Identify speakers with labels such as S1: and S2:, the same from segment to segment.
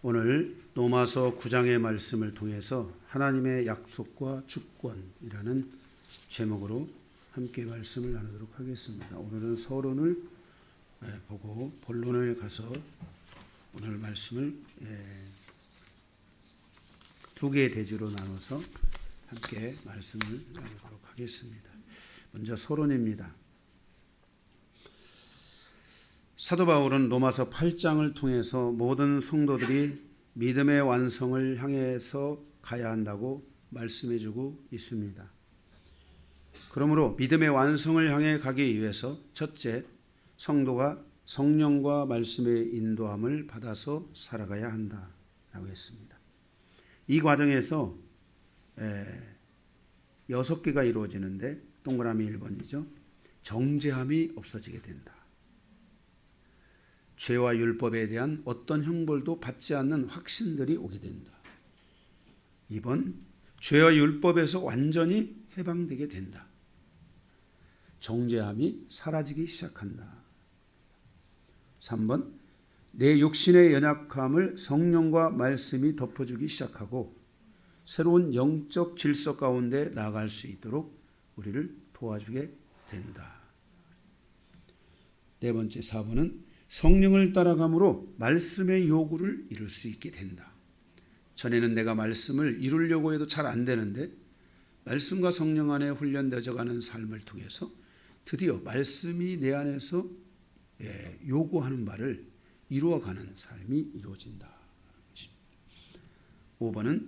S1: 오늘 로마서 9장의 말씀을 통해서 하나님의 약속과 주권이라는 제목으로 함께 말씀을 나누도록 하겠습니다. 오늘은 서론을 보고 본론을 가서 오늘 말씀을 두 개의 대지로 나눠서 함께 말씀을 나누도록 하겠습니다. 먼저 서론입니다. 사도 바울은 로마서 8장을 통해서 모든 성도들이 믿음의 완성을 향해서 가야 한다고 말씀해주고 있습니다. 그러므로 믿음의 완성을 향해 가기 위해서 첫째, 성도가 성령과 말씀의 인도함을 받아서 살아가야 한다라고 했습니다. 이 과정에서 6개가 이루어지는데 동그라미 1번이죠. 정죄함이 없어지게 된다. 죄와 율법에 대한 어떤 형벌도 받지 않는 확신들이 오게 된다. 2번, 죄와 율법에서 완전히 해방되게 된다. 정죄함이 사라지기 시작한다. 3번, 내 육신의 연약함을 성령과 말씀이 덮어주기 시작하고 새로운 영적 질서 가운데 나아갈 수 있도록 우리를 도와주게 된다. 네 번째, 4번은 성령을 따라감으로 말씀의 요구를 이룰 수 있게 된다. 전에는 내가 말씀을 이루려고 해도 잘 안 되는데 말씀과 성령 안에 훈련되어 가는 삶을 통해서 드디어 말씀이 내 안에서 요구하는 바를 이루어가는 삶이 이루어진다. 5번은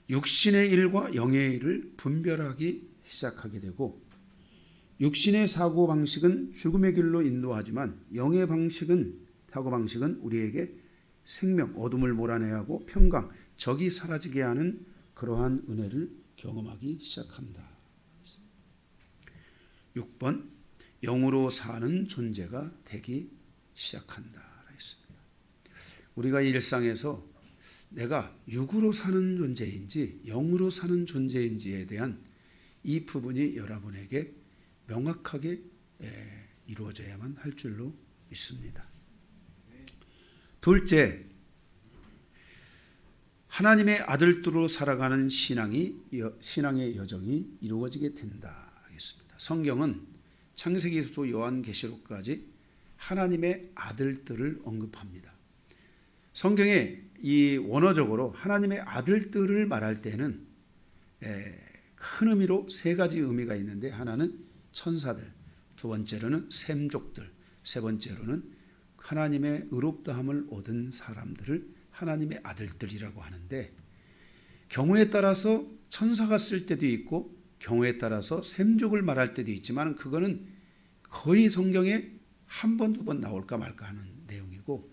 S1: 육신의 일과 영의 일을 분별하기 시작하게 되고 육신의 사고방식은 죽음의 길로 인도하지만 영의 사고방식은 우리에게 생명, 어둠을 몰아내야 하고 평강, 적이 사라지게 하는 그러한 은혜를 경험하기 시작한다. 6번, 영으로 사는 존재가 되기 시작한다. 했습니다. 우리가 일상에서 내가 육으로 사는 존재인지 영으로 사는 존재인지에 대한 이 부분이 여러분에게 명확하게 이루어져야만 할 줄로 믿습니다. 둘째, 하나님의 아들들로 살아가는 신앙의 여정이 이루어지게 된다 하겠습니다. 성경은 창세기에서도 요한계시록까지 하나님의 아들들을 언급합니다. 성경에 이 원어적으로 하나님의 아들들을 말할 때는 큰 의미로 세 가지 의미가 있는데 하나는 천사들, 두 번째로는 샘족들, 세 번째로는 하나님의 의롭다함을 얻은 사람들을 하나님의 아들들이라고 하는데 경우에 따라서 천사가 쓸 때도 있고 경우에 따라서 샘족을 말할 때도 있지만 그거는 거의 성경에 한 번, 두 번 나올까 말까 하는 내용이고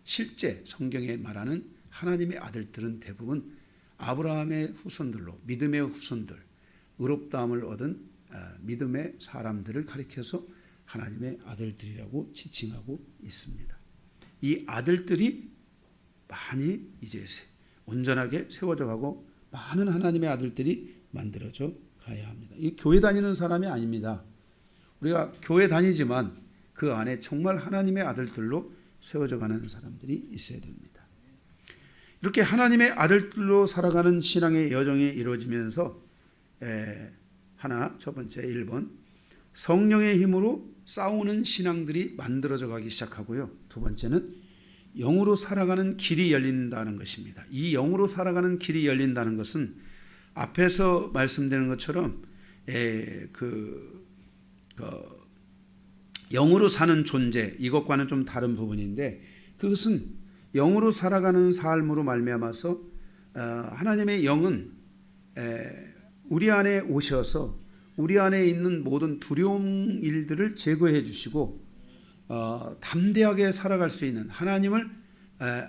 S1: 실제 성경에 말하는 하나님의 아들들은 대부분 아브라함의 후손들로 믿음의 후손들, 의롭다함을 얻은 믿음의 사람들을 가리켜서 하나님의 아들들이라고 지칭하고 있습니다. 이 아들들이 많이 이제 온전하게 세워져 가고 많은 하나님의 아들들이 만들어져 가야 합니다. 이 교회 다니는 사람이 아닙니다. 우리가 교회 다니지만 그 안에 정말 하나님의 아들들로 세워져 가는 사람들이 있어야 됩니다. 이렇게 하나님의 아들들로 살아가는 신앙의 여정이 이루어지면서 첫 번째 1번 성령의 힘으로 싸우는 신앙들이 만들어져 가기 시작하고요. 두 번째는 영으로 살아가는 길이 열린다는 것입니다. 이 영으로 살아가는 길이 열린다는 것은 앞에서 말씀드린 것처럼 영으로 사는 존재 이것과는 좀 다른 부분인데 그것은 영으로 살아가는 삶으로 말미암아서 하나님의 영은 우리 안에 오셔서 우리 안에 있는 모든 두려움 일들을 제거해 주시고 담대하게 살아갈 수 있는 하나님을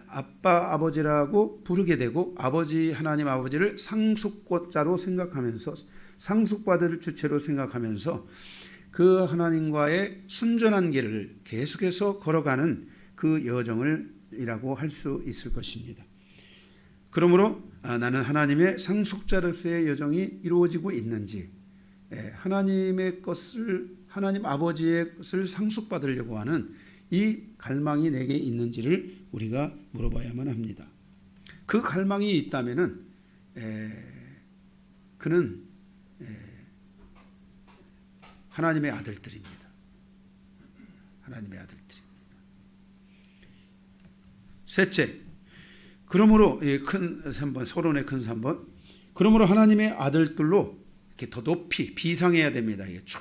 S1: 아빠 아버지라고 부르게 되고 하나님 아버지를 상속자로 생각하면서 상속받을 주체로 생각하면서 그 하나님과의 순전한 길을 계속해서 걸어가는 그 여정이라고 할 수 있을 것입니다. 그러므로 나는 하나님의 상속자로서의 여정이 이루어지고 있는지 하나님의 것을 하나님 아버지의 것을 상속받으려고 하는 이 갈망이 내게 있는지를 우리가 물어봐야만 합니다. 그 갈망이 있다면은 그는 하나님의 아들들입니다. 하나님의 아들들입니다. 셋째, 그러므로 큰 3번, 서론의 큰 3번. 그러므로 하나님의 아들들로 이렇게 더 높이 비상해야 됩니다. 이게 쭉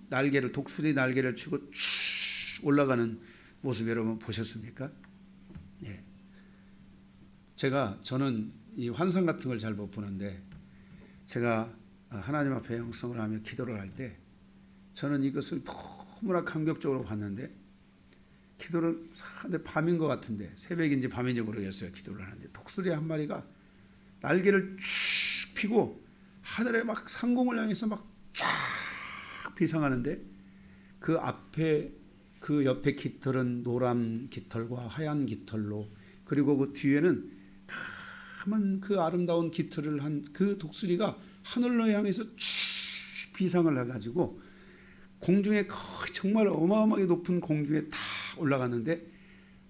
S1: 날개를, 독수리 날개를 치고 쭉 올라가는 모습 여러분 보셨습니까? 예. 저는 이 환상 같은 걸 잘 못 보는데, 제가 하나님 앞에 영성을 하며 기도를 할 때 저는 이것을 너무나 감격적으로 봤는데, 기도를 하는데 밤인 것 같은데, 새벽인지 밤인지 모르겠어요. 기도를 하는데 독수리 한 마리가 날개를 쭉 펴고 하늘에 막 상공을 향해서 막 쫙 비상하는데, 그 앞에 그 옆에 깃털은 노란 깃털과 하얀 깃털로, 그리고 그 뒤에는 까만 그 아름다운 깃털을 한 그 독수리가 하늘로 향해서 쭉 비상을 해가지고 공중에 거의 정말 어마어마하게 높은 공중에 다 올라갔는데,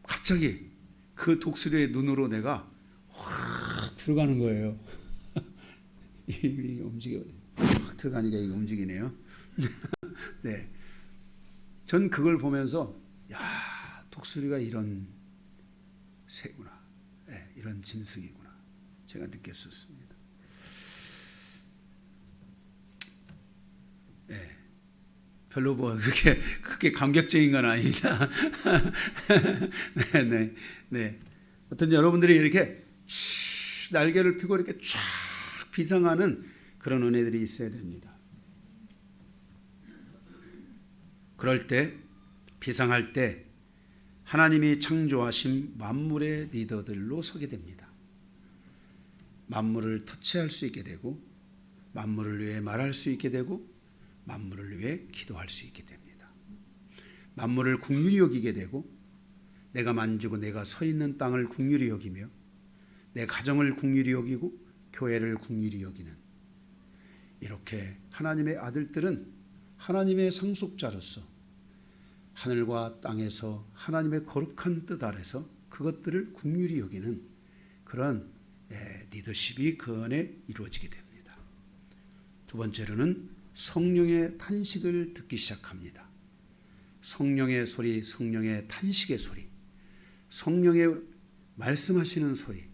S1: 갑자기 그 독수리의 눈으로 내가 확 들어가는 거예요. 이게 움직여, 확 들어가니까 이게 움직이네요. 네, 전 그걸 보면서 야, 독수리가 이런 새구나, 네, 이런 짐승이구나 제가 느꼈었습니다. 네, 별로 뭐 그렇게 감격적인 건 아닙니다. 네. 어떤 여러분들이 이렇게 날개를 펴고 이렇게 쫙 비상하는 그런 은혜들이 있어야 됩니다. 그럴 때, 비상할 때 하나님이 창조하신 만물의 리더들로 서게 됩니다. 만물을 터치할 수 있게 되고, 만물을 위해 말할 수 있게 되고, 만물을 위해 기도할 수 있게 됩니다. 만물을 긍휼히 여기게 되고, 내가 만지고 내가 서 있는 땅을 긍휼히 여기며, 내 가정을 긍휼히 여기고 교회를 긍휼히 여기는, 이렇게 하나님의 아들들은 하나님의 상속자로서 하늘과 땅에서 하나님의 거룩한 뜻 아래서 그것들을 긍휼히 여기는 그런 리더십이 그 안에 이루어지게 됩니다. 두 번째로는 성령의 탄식을 듣기 시작합니다. 성령의 소리, 성령의 탄식의 소리, 성령의 말씀하시는 소리,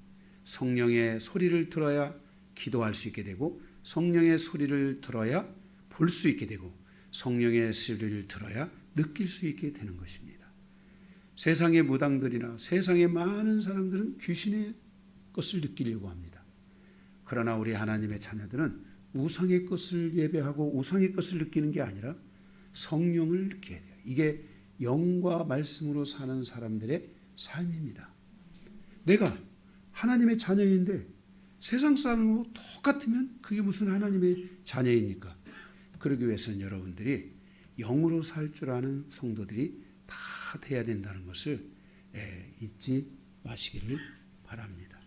S1: 성령의 소리를 들어야 기도할 수 있게 되고, 성령의 소리를 들어야 볼 수 있게 되고, 성령의 소리를 들어야 느낄 수 있게 되는 것입니다. 세상의 무당들이나 세상의 많은 사람들은 귀신의 것을 느끼려고 합니다. 그러나 우리 하나님의 자녀들은 우상의 것을 예배하고 우상의 것을 느끼는 게 아니라 성령을 느껴야 돼요. 이게 영과 말씀으로 사는 사람들의 삶입니다. 내가 하나님의 자녀인데 세상 사람하고 똑같으면 그게 무슨 하나님의 자녀입니까? 그러기 위해서는 여러분들이 영으로 살 줄 아는 성도들이 다 돼야 된다는 것을 잊지 마시기를 바랍니다.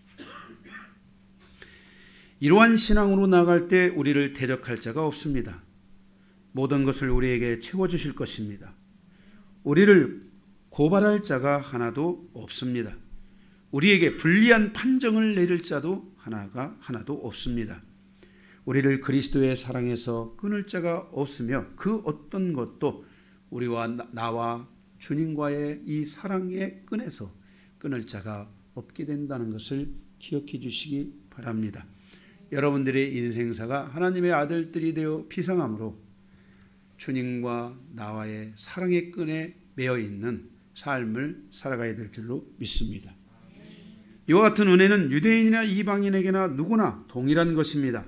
S1: 이러한 신앙으로 나갈 때 우리를 대적할 자가 없습니다. 모든 것을 우리에게 채워주실 것입니다. 우리를 고발할 자가 하나도 없습니다. 우리에게 불리한 판정을 내릴 자도 하나도 없습니다. 우리를 그리스도의 사랑에서 끊을 자가 없으며 그 어떤 것도 우리와 나와 주님과의 이 사랑의 끈에서 끊을 자가 없게 된다는 것을 기억해 주시기 바랍니다. 여러분들의 인생사가 하나님의 아들들이 되어 비상함으로 주님과 나와의 사랑의 끈에 매여 있는 삶을 살아가야 될 줄로 믿습니다. 이와 같은 은혜는 유대인이나 이방인에게나 누구나 동일한 것입니다.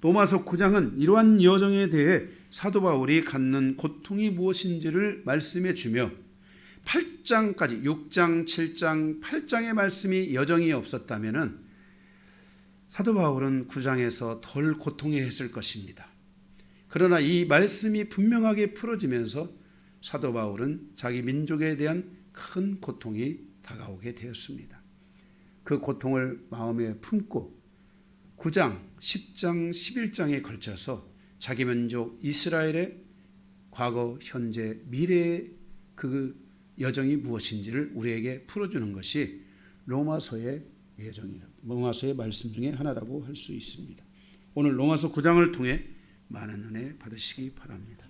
S1: 로마서 9장은 이러한 여정에 대해 사도 바울이 갖는 고통이 무엇인지를 말씀해 주며 8장까지 6장, 7장, 8장의 말씀이 여정이 없었다면 사도 바울은 9장에서 덜 고통해했을 것입니다. 그러나 이 말씀이 분명하게 풀어지면서 사도 바울은 자기 민족에 대한 큰 고통이 다가오게 되었습니다. 그 고통을 마음에 품고 9장, 10장, 11장에 걸쳐서 자기 민족 이스라엘의 과거, 현재, 미래의 그 여정이 무엇인지를 우리에게 풀어주는 것이 로마서의 여정이라 로마서의 말씀 중에 하나라고 할 수 있습니다. 오늘 로마서 9장을 통해 많은 은혜 받으시기 바랍니다.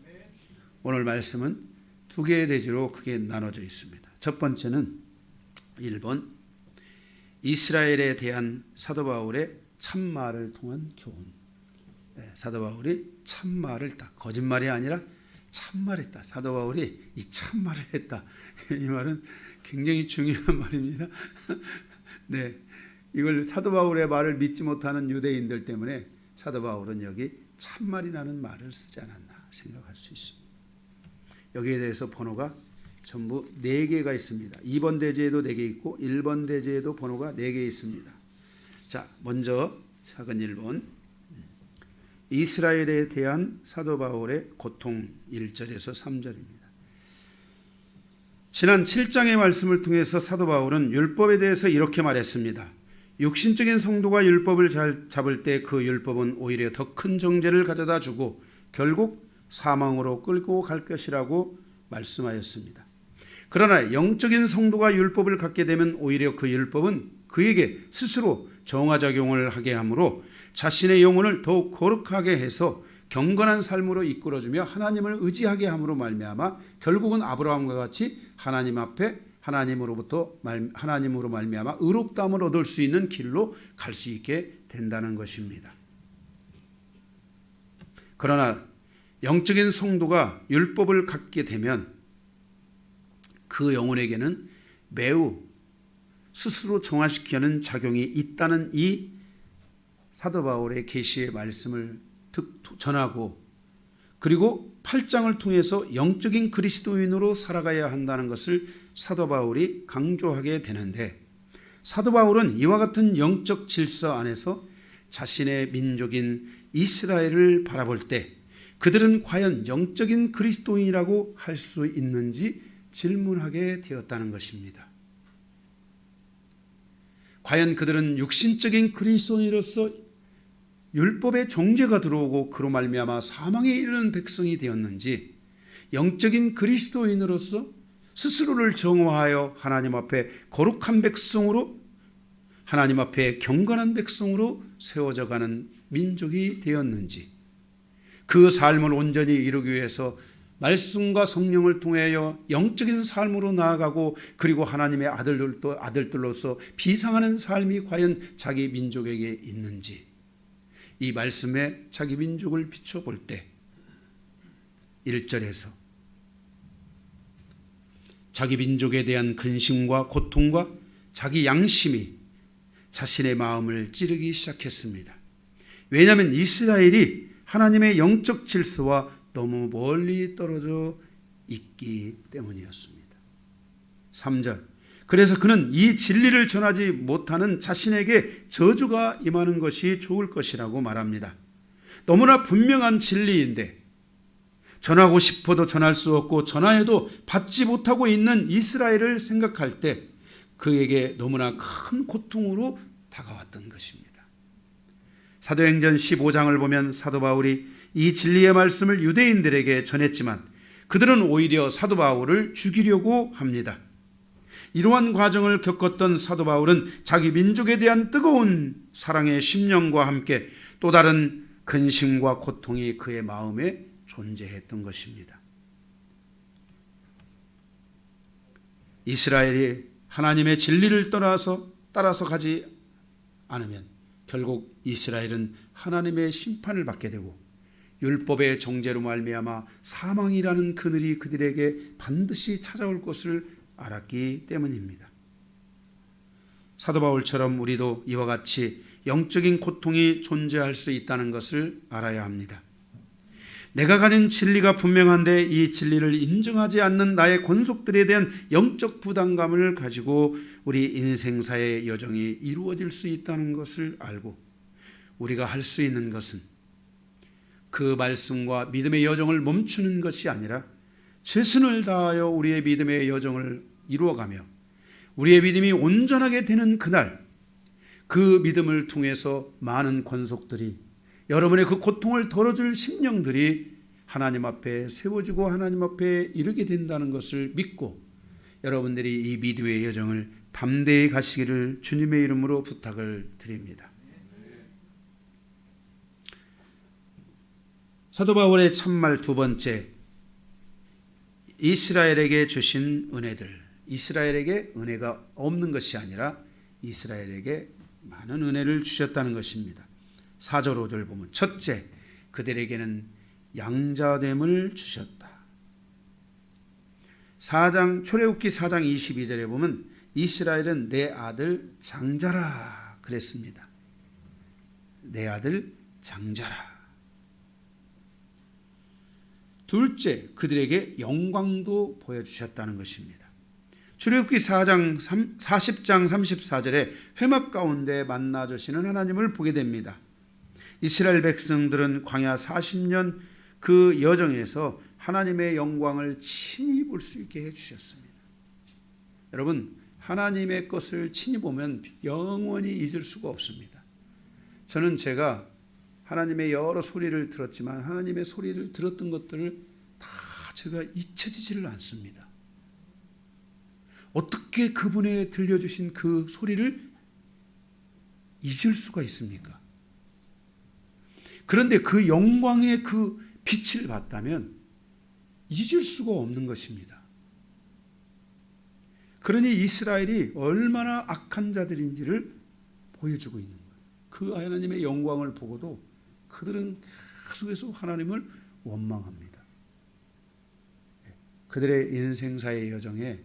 S1: 오늘 말씀은 두 개의 대지로 크게 나눠져 있습니다. 첫 번째는 1번 이스라엘에 대한 사도 바울의 참말을 통한 교훈. 사도 바울이 참말을 했다. 거짓말이 아니라 참말했다. 사도 바울이 이 참말을 했다. 이 말은 굉장히 중요한 말입니다. 네, 이걸 사도 바울의 말을 믿지 못하는 유대인들 때문에 사도 바울은 여기 참말이라는 말을 쓰지 않았나 생각할 수 있습니다. 여기에 대해서 번호가 전부 4개가 있습니다. 2번 대제에도 4개 있고 1번 대제에도 번호가 4개 있습니다. 자, 먼저 작은 1번 이스라엘에 대한 사도 바울의 고통 1절에서 3절입니다. 지난 7장의 말씀을 통해서 사도 바울은 율법에 대해서 이렇게 말했습니다. 육신적인 성도가 율법을 잘 잡을 때 그 율법은 오히려 더 큰 정죄를 가져다 주고 결국 사망으로 끌고 갈 것이라고 말씀하였습니다. 그러나 영적인 성도가 율법을 갖게 되면 오히려 그 율법은 그에게 스스로 정화작용을 하게 하므로 자신의 영혼을 더욱 거룩하게 해서 경건한 삶으로 이끌어주며 하나님을 의지하게 함으로 말미암아 결국은 아브라함과 같이 하나님 앞에 하나님으로 말미암아 의롭다함을 얻을 수 있는 길로 갈 수 있게 된다는 것입니다. 그러나 영적인 성도가 율법을 갖게 되면 그 영혼에게는 매우 스스로 정화시키는 작용이 있다는 이 사도 바울의 계시의 말씀을 전하고 그리고 8장을 통해서 영적인 그리스도인으로 살아가야 한다는 것을 사도 바울이 강조하게 되는데 사도 바울은 이와 같은 영적 질서 안에서 자신의 민족인 이스라엘을 바라볼 때 그들은 과연 영적인 그리스도인이라고 할 수 있는지 질문하게 되었다는 것입니다. 과연 그들은 육신적인 그리스도인으로서 율법의 정죄가 들어오고 그로 말미암아 사망에 이르는 백성이 되었는지 영적인 그리스도인으로서 스스로를 정화하여 하나님 앞에 거룩한 백성으로 하나님 앞에 경건한 백성으로 세워져가는 민족이 되었는지 그 삶을 온전히 이루기 위해서 말씀과 성령을 통하여 영적인 삶으로 나아가고 그리고 하나님의 아들들로서 비상하는 삶이 과연 자기 민족에게 있는지 이 말씀에 자기 민족을 비춰볼 때 1절에서 자기 민족에 대한 근심과 고통과 자기 양심이 자신의 마음을 찌르기 시작했습니다. 왜냐하면 이스라엘이 하나님의 영적 질서와 너무 멀리 떨어져 있기 때문이었습니다. 3절 그래서 그는 이 진리를 전하지 못하는 자신에게 저주가 임하는 것이 좋을 것이라고 말합니다. 너무나 분명한 진리인데 전하고 싶어도 전할 수 없고 전하여도 받지 못하고 있는 이스라엘을 생각할 때 그에게 너무나 큰 고통으로 다가왔던 것입니다. 사도행전 15장을 보면 사도 바울이 이 진리의 말씀을 유대인들에게 전했지만 그들은 오히려 사도 바울을 죽이려고 합니다. 이러한 과정을 겪었던 사도 바울은 자기 민족에 대한 뜨거운 사랑의 심령과 함께 또 다른 근심과 고통이 그의 마음에 존재했던 것입니다. 이스라엘이 하나님의 진리를 따라서 가지 않으면 결국 이스라엘은 하나님의 심판을 받게 되고 율법의 정죄로 말미암아 사망이라는 그늘이 그들에게 반드시 찾아올 것을 알았기 때문입니다. 사도 바울처럼 우리도 이와 같이 영적인 고통이 존재할 수 있다는 것을 알아야 합니다. 내가 가진 진리가 분명한데 이 진리를 인정하지 않는 나의 권속들에 대한 영적 부담감을 가지고 우리 인생사의 여정이 이루어질 수 있다는 것을 알고 우리가 할 수 있는 것은 그 말씀과 믿음의 여정을 멈추는 것이 아니라 최선을 다하여 우리의 믿음의 여정을 이루어가며 우리의 믿음이 온전하게 되는 그날 그 믿음을 통해서 많은 권속들이 여러분의 그 고통을 덜어줄 심령들이 하나님 앞에 세워지고 하나님 앞에 이르게 된다는 것을 믿고 여러분들이 이 믿음의 여정을 담대히 가시기를 주님의 이름으로 부탁을 드립니다. 사도 바울의 참말 두 번째, 이스라엘에게 주신 은혜들. 이스라엘에게 은혜가 없는 것이 아니라 이스라엘에게 많은 은혜를 주셨다는 것입니다. 4절 5절 보면 첫째, 그들에게는 양자됨을 주셨다. 출애굽기 4장 22절에 보면 이스라엘은 내 아들 장자라 그랬습니다. 내 아들 장자라. 둘째, 그들에게 영광도 보여주셨다는 것입니다. 출애굽기 40장 34절에 회막 가운데 만나 주시는 하나님을 보게 됩니다. 이스라엘 백성들은 광야 40년 그 여정에서 하나님의 영광을 친히 볼 수 있게 해주셨습니다. 여러분, 하나님의 것을 친히 보면 영원히 잊을 수가 없습니다. 저는 제가 하나님의 여러 소리를 들었지만 하나님의 소리를 들었던 것들을 다 제가 잊혀지지를 않습니다. 어떻게 그분의 들려주신 그 소리를 잊을 수가 있습니까? 그런데 그 영광의 그 빛을 봤다면 잊을 수가 없는 것입니다. 그러니 이스라엘이 얼마나 악한 자들인지를 보여주고 있는 거예요. 그 하나님의 영광을 보고도 그들은 계속해서 하나님을 원망합니다. 그들의 인생사의 여정에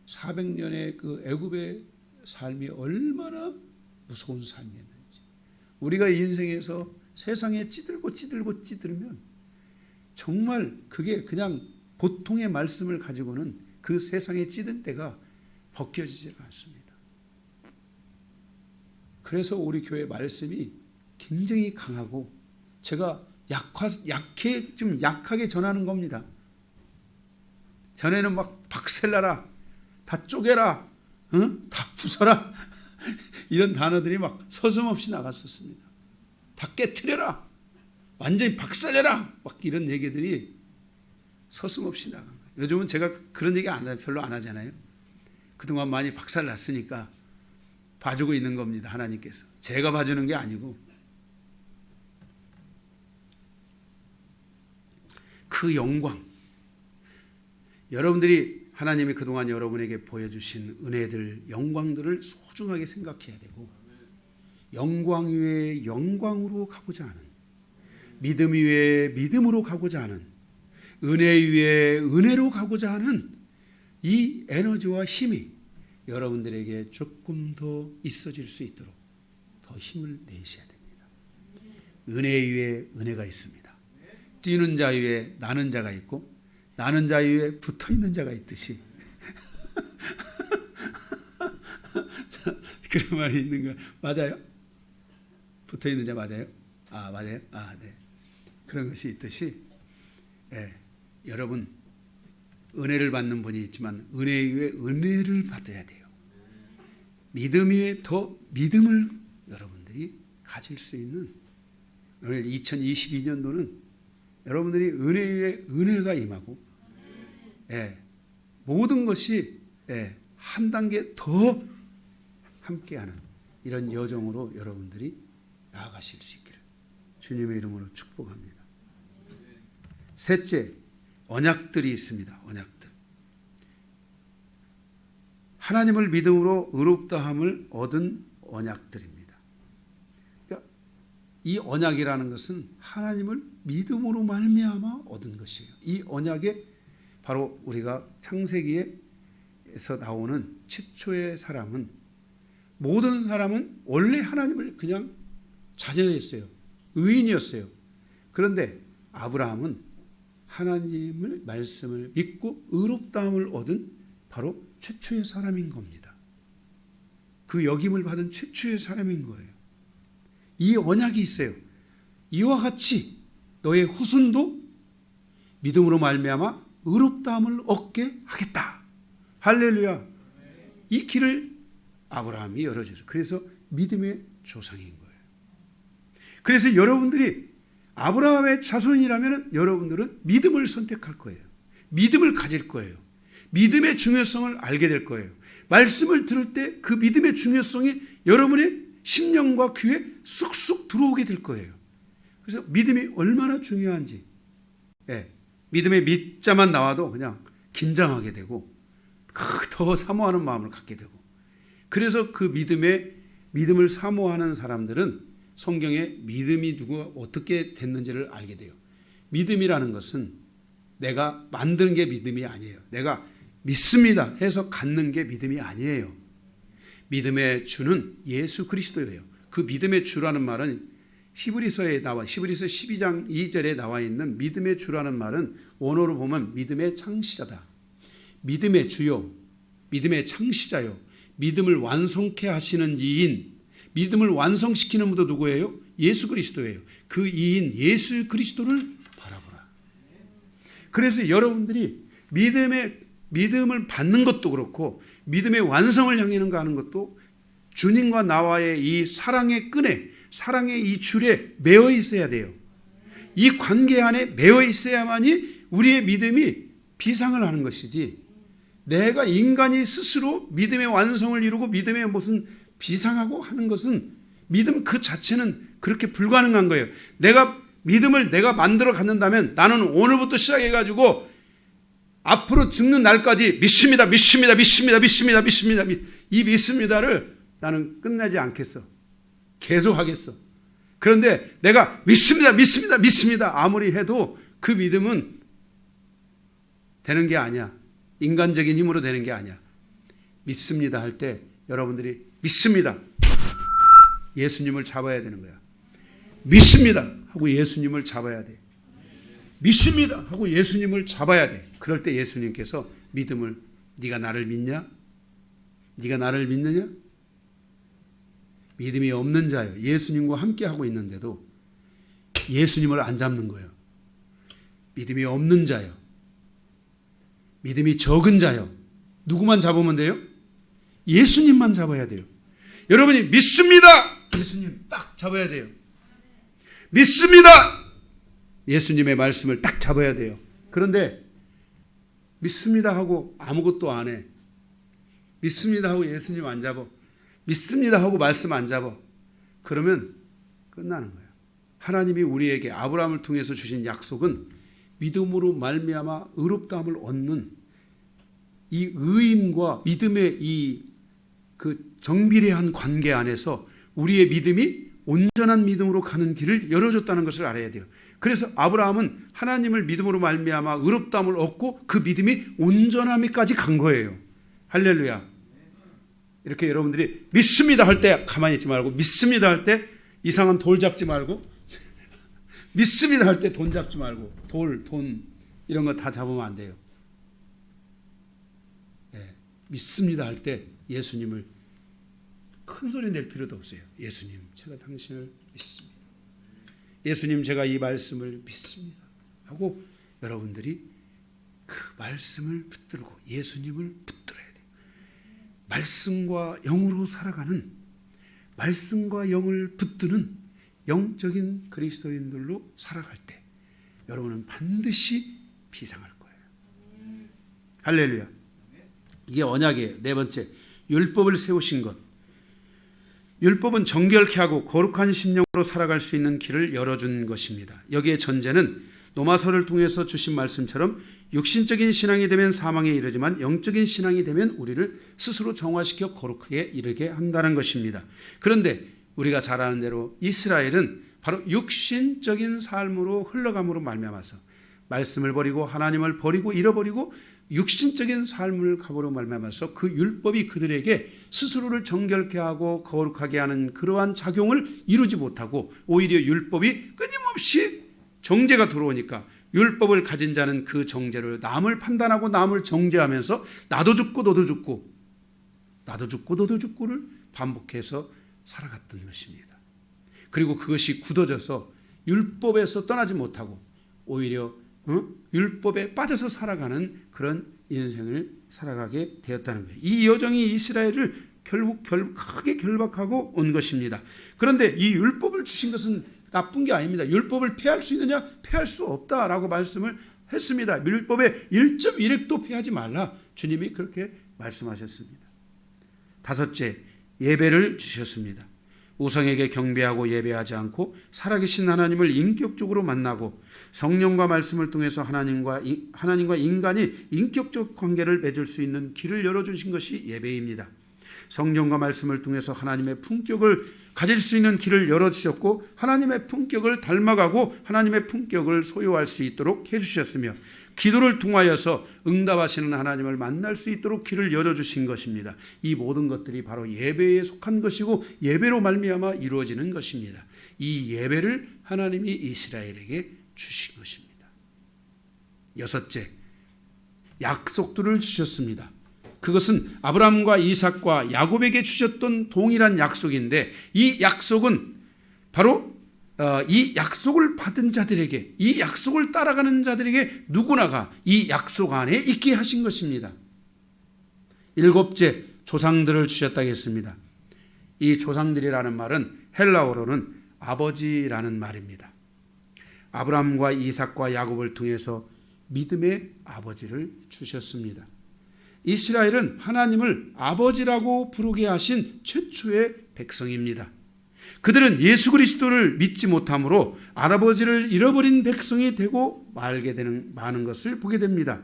S1: 400년의 그 애굽의 삶이 얼마나 무서운 삶이었는지, 우리가 인생에서 세상에 찌들면 정말 그게 그냥 고통의 말씀을 가지고는 그 세상에 찌든 때가 벗겨지질 않습니다. 그래서 우리 교회 말씀이 굉장히 강하고 제가 좀 약하게 전하는 겁니다. 전에는 막 박살나라, 다 쪼개라, 다 부숴라 이런 단어들이 막 서슴없이 나갔었습니다. 다 깨트려라, 완전히 박살내라, 막 이런 얘기들이 서슴없이 나간 거예요. 요즘은 제가 그런 얘기 별로 안 하잖아요. 그동안 많이 박살났으니까 봐주고 있는 겁니다. 하나님께서. 제가 봐주는 게 아니고 그 영광, 여러분들이 하나님이 그동안 여러분에게 보여주신 은혜들, 영광들을 소중하게 생각해야 되고, 영광 위에 영광으로 가고자 하는, 믿음 위에 믿음으로 가고자 하는, 은혜 위에 은혜로 가고자 하는 이 에너지와 힘이 여러분들에게 조금 더 있어질 수 있도록 더 힘을 내셔야 됩니다. 은혜 위에 은혜가 있습니다. 뛰는 자 위에 나는 자가 있고, 나는 자 위에 붙어있는 자가 있듯이 그런 말이 있는 거 맞아요? 붙어있는 자 맞아요? 아, 맞아요? 아, 네. 그런 것이 있듯이, 예, 여러분 은혜를 받는 분이 있지만 은혜 위에 은혜를 받아야 돼요. 믿음 위에 더 믿음을 여러분들이 가질 수 있는, 오늘 2022년도는 여러분들이 은혜 위에 은혜가 임하고, 예, 모든 것이, 예, 한 단계 더 함께하는 이런 여정으로 여러분들이 나아가실 수 있기를 주님의 이름으로 축복합니다. 셋째, 언약들이 있습니다. 언약들. 하나님을 믿음으로 의롭다함을 얻은 언약들입니다. 그러니까 이 언약이라는 것은 하나님을 믿음으로 말미암아 얻은 것이에요. 이 언약에 바로 우리가 창세기에서 나오는 최초의 사람은, 모든 사람은 원래 하나님을 그냥 자녀였어요. 의인이었어요. 그런데 아브라함은 하나님을 말씀을 믿고 의롭다함을 얻은 바로 최초의 사람인 겁니다. 그 역임을 받은 최초의 사람인 거예요. 이 언약이 있어요. 이와 같이 너의 후손도 믿음으로 말미암아 의롭다함을 얻게 하겠다. 할렐루야. 이 길을 아브라함이 열어줘서, 그래서 믿음의 조상인 거예요. 그래서 여러분들이 아브라함의 자손이라면 여러분들은 믿음을 선택할 거예요. 믿음을 가질 거예요. 믿음의 중요성을 알게 될 거예요. 말씀을 들을 때 그 믿음의 중요성이 여러분의 심령과 귀에 쑥쑥 들어오게 될 거예요. 그래서 믿음이 얼마나 중요한지, 믿음의 믿자만 나와도 그냥 긴장하게 되고 더 사모하는 마음을 갖게 되고, 그래서 그 믿음을 사모하는 사람들은 성경에 믿음이 누가 어떻게 됐는지를 알게 돼요. 믿음이라는 것은 내가 만드는 게 믿음이 아니에요. 내가 믿습니다 해서 갖는 게 믿음이 아니에요. 믿음의 주는 예수 그리스도예요. 그 믿음의 주라는 말은 히브리서 12장 2절에 나와 있는 믿음의 주라는 말은 원어로 보면 믿음의 창시자다. 믿음의 주요, 믿음의 창시자요, 믿음을 완성케 하시는 이인, 믿음을 완성시키는 분도 누구예요? 예수 그리스도예요. 그 이인 예수 그리스도를 바라보라. 그래서 여러분들이 믿음을 받는 것도 그렇고 믿음의 완성을 향해 가는 것도 주님과 나와의 이 사랑의 끈에, 사랑의 이 줄에 매어 있어야 돼요. 이 관계 안에 매어 있어야만이 우리의 믿음이 비상을 하는 것이지, 내가 인간이 스스로 믿음의 완성을 이루고 믿음의 무슨 비상하고 하는 것은 믿음 그 자체는 그렇게 불가능한 거예요. 믿음을 내가 만들어 갖는다면 나는 오늘부터 시작해가지고 앞으로 죽는 날까지 믿습니다. 이 믿습니다를 나는 끝내지 않겠어. 계속 하겠어. 그런데 내가 믿습니다 아무리 해도 그 믿음은 되는 게 아니야. 인간적인 힘으로 되는 게 아니야. 믿습니다 할 때 여러분들이 믿습니다, 예수님을 잡아야 되는 거야. 믿습니다 하고 예수님을 잡아야 돼. 믿습니다 하고 예수님을 잡아야 돼. 그럴 때 예수님께서 믿음을, 네가 나를 믿냐? 네가 나를 믿느냐? 믿음이 없는 자요, 예수님과 함께 하고 있는데도 예수님을 안 잡는 거예요. 믿음이 없는 자요, 믿음이 적은 자요, 누구만 잡으면 돼요? 예수님만 잡아야 돼요. 여러분이 믿습니다, 예수님 딱 잡아야 돼요. 믿습니다, 예수님의 말씀을 딱 잡아야 돼요. 그런데 믿습니다 하고 아무것도 안 해. 믿습니다 하고 예수님 안 잡아. 믿습니다 하고 말씀 안 잡아. 그러면 끝나는 거예요. 하나님이 우리에게 아브라함을 통해서 주신 약속은 믿음으로 말미암아 의롭다함을 얻는 이 의인과 믿음의 이 그 정비례한 관계 안에서 우리의 믿음이 온전한 믿음으로 가는 길을 열어줬다는 것을 알아야 돼요. 그래서 아브라함은 하나님을 믿음으로 말미암아 의롭다함을 얻고 그 믿음이 온전함에까지 간 거예요. 할렐루야. 이렇게 여러분들이 믿습니다 할 때 가만히 있지 말고, 믿습니다 할 때 이상한 돌 잡지 말고, 믿습니다 할 때 돈 잡지 말고, 돈 이런 거 다 잡으면 안 돼요. 믿습니다 할 때 예수님을 큰 소리 낼 필요도 없어요. 예수님, 제가 당신을 믿습니다. 예수님, 제가 이 말씀을 믿습니다 하고 여러분들이 그 말씀을 붙들고 예수님을 붙들어야 돼요. 말씀과 영으로 살아가는, 말씀과 영을 붙드는 영적인 그리스도인들로 살아갈 때 여러분은 반드시 비상할 거예요. 할렐루야. 이게 언약이에요. 네 번째, 율법을 세우신 것. 율법은 정결케 하고 거룩한 심령으로 살아갈 수 있는 길을 열어준 것입니다. 여기에 전제는 로마서를 통해서 주신 말씀처럼 육신적인 신앙이 되면 사망에 이르지만 영적인 신앙이 되면 우리를 스스로 정화시켜 거룩하게 이르게 한다는 것입니다. 그런데 우리가 잘 아는 대로 이스라엘은 바로 육신적인 삶으로 흘러감으로 말미암아서 말씀을 버리고 하나님을 버리고 잃어버리고 육신적인 삶을 가고로 말미암아서 그 율법이 그들에게 스스로를 정결케 하고 거룩하게 하는 그러한 작용을 이루지 못하고 오히려 율법이 끊임없이 정죄가 들어오니까 율법을 가진 자는 그 정죄를 남을 판단하고 남을 정죄하면서 나도 죽고 너도 죽고 나도 죽고 너도 죽고를 반복해서 살아갔던 것입니다. 그리고 그것이 굳어져서 율법에서 떠나지 못하고 오히려 율법에 빠져서 살아가는 그런 인생을 살아가게 되었다는 거예요. 이 여정이 이스라엘을 결국 크게 결박하고 온 것입니다. 그런데 이 율법을 주신 것은 나쁜 게 아닙니다. 율법을 폐할 수 있느냐? 폐할 수 없다라고 말씀을 했습니다. 율법의 1.1획도 폐하지 말라. 주님이 그렇게 말씀하셨습니다. 다섯째, 예배를 주셨습니다. 우상에게 경배하고 예배하지 않고 살아계신 하나님을 인격적으로 만나고 성령과 말씀을 통해서 하나님과 인간이 인격적 관계를 맺을 수 있는 길을 열어주신 것이 예배입니다. 성령과 말씀을 통해서 하나님의 품격을 가질 수 있는 길을 열어주셨고 하나님의 품격을 닮아가고 하나님의 품격을 소유할 수 있도록 해주셨으며 기도를 통하여서 응답하시는 하나님을 만날 수 있도록 길을 열어주신 것입니다. 이 모든 것들이 바로 예배에 속한 것이고 예배로 말미암아 이루어지는 것입니다. 이 예배를 하나님이 이스라엘에게 주신 것입니다. 여섯째, 약속들을 주셨습니다. 그것은 아브라함과 이삭과 야곱에게 주셨던 동일한 약속인데 이 약속은 바로 이 약속을 받은 자들에게, 이 약속을 따라가는 자들에게 누구나가 이 약속 안에 있게 하신 것입니다. 일곱째, 조상들을 주셨다고 했습니다. 이 조상들이라는 말은 헬라어로는 아버지라는 말입니다. 아브라함과 이삭과 야곱을 통해서 믿음의 아버지를 주셨습니다. 이스라엘은 하나님을 아버지라고 부르게 하신 최초의 백성입니다. 그들은 예수 그리스도를 믿지 못함으로 아버지를 잃어버린 백성이 되고 말게 되는 많은 것을 보게 됩니다.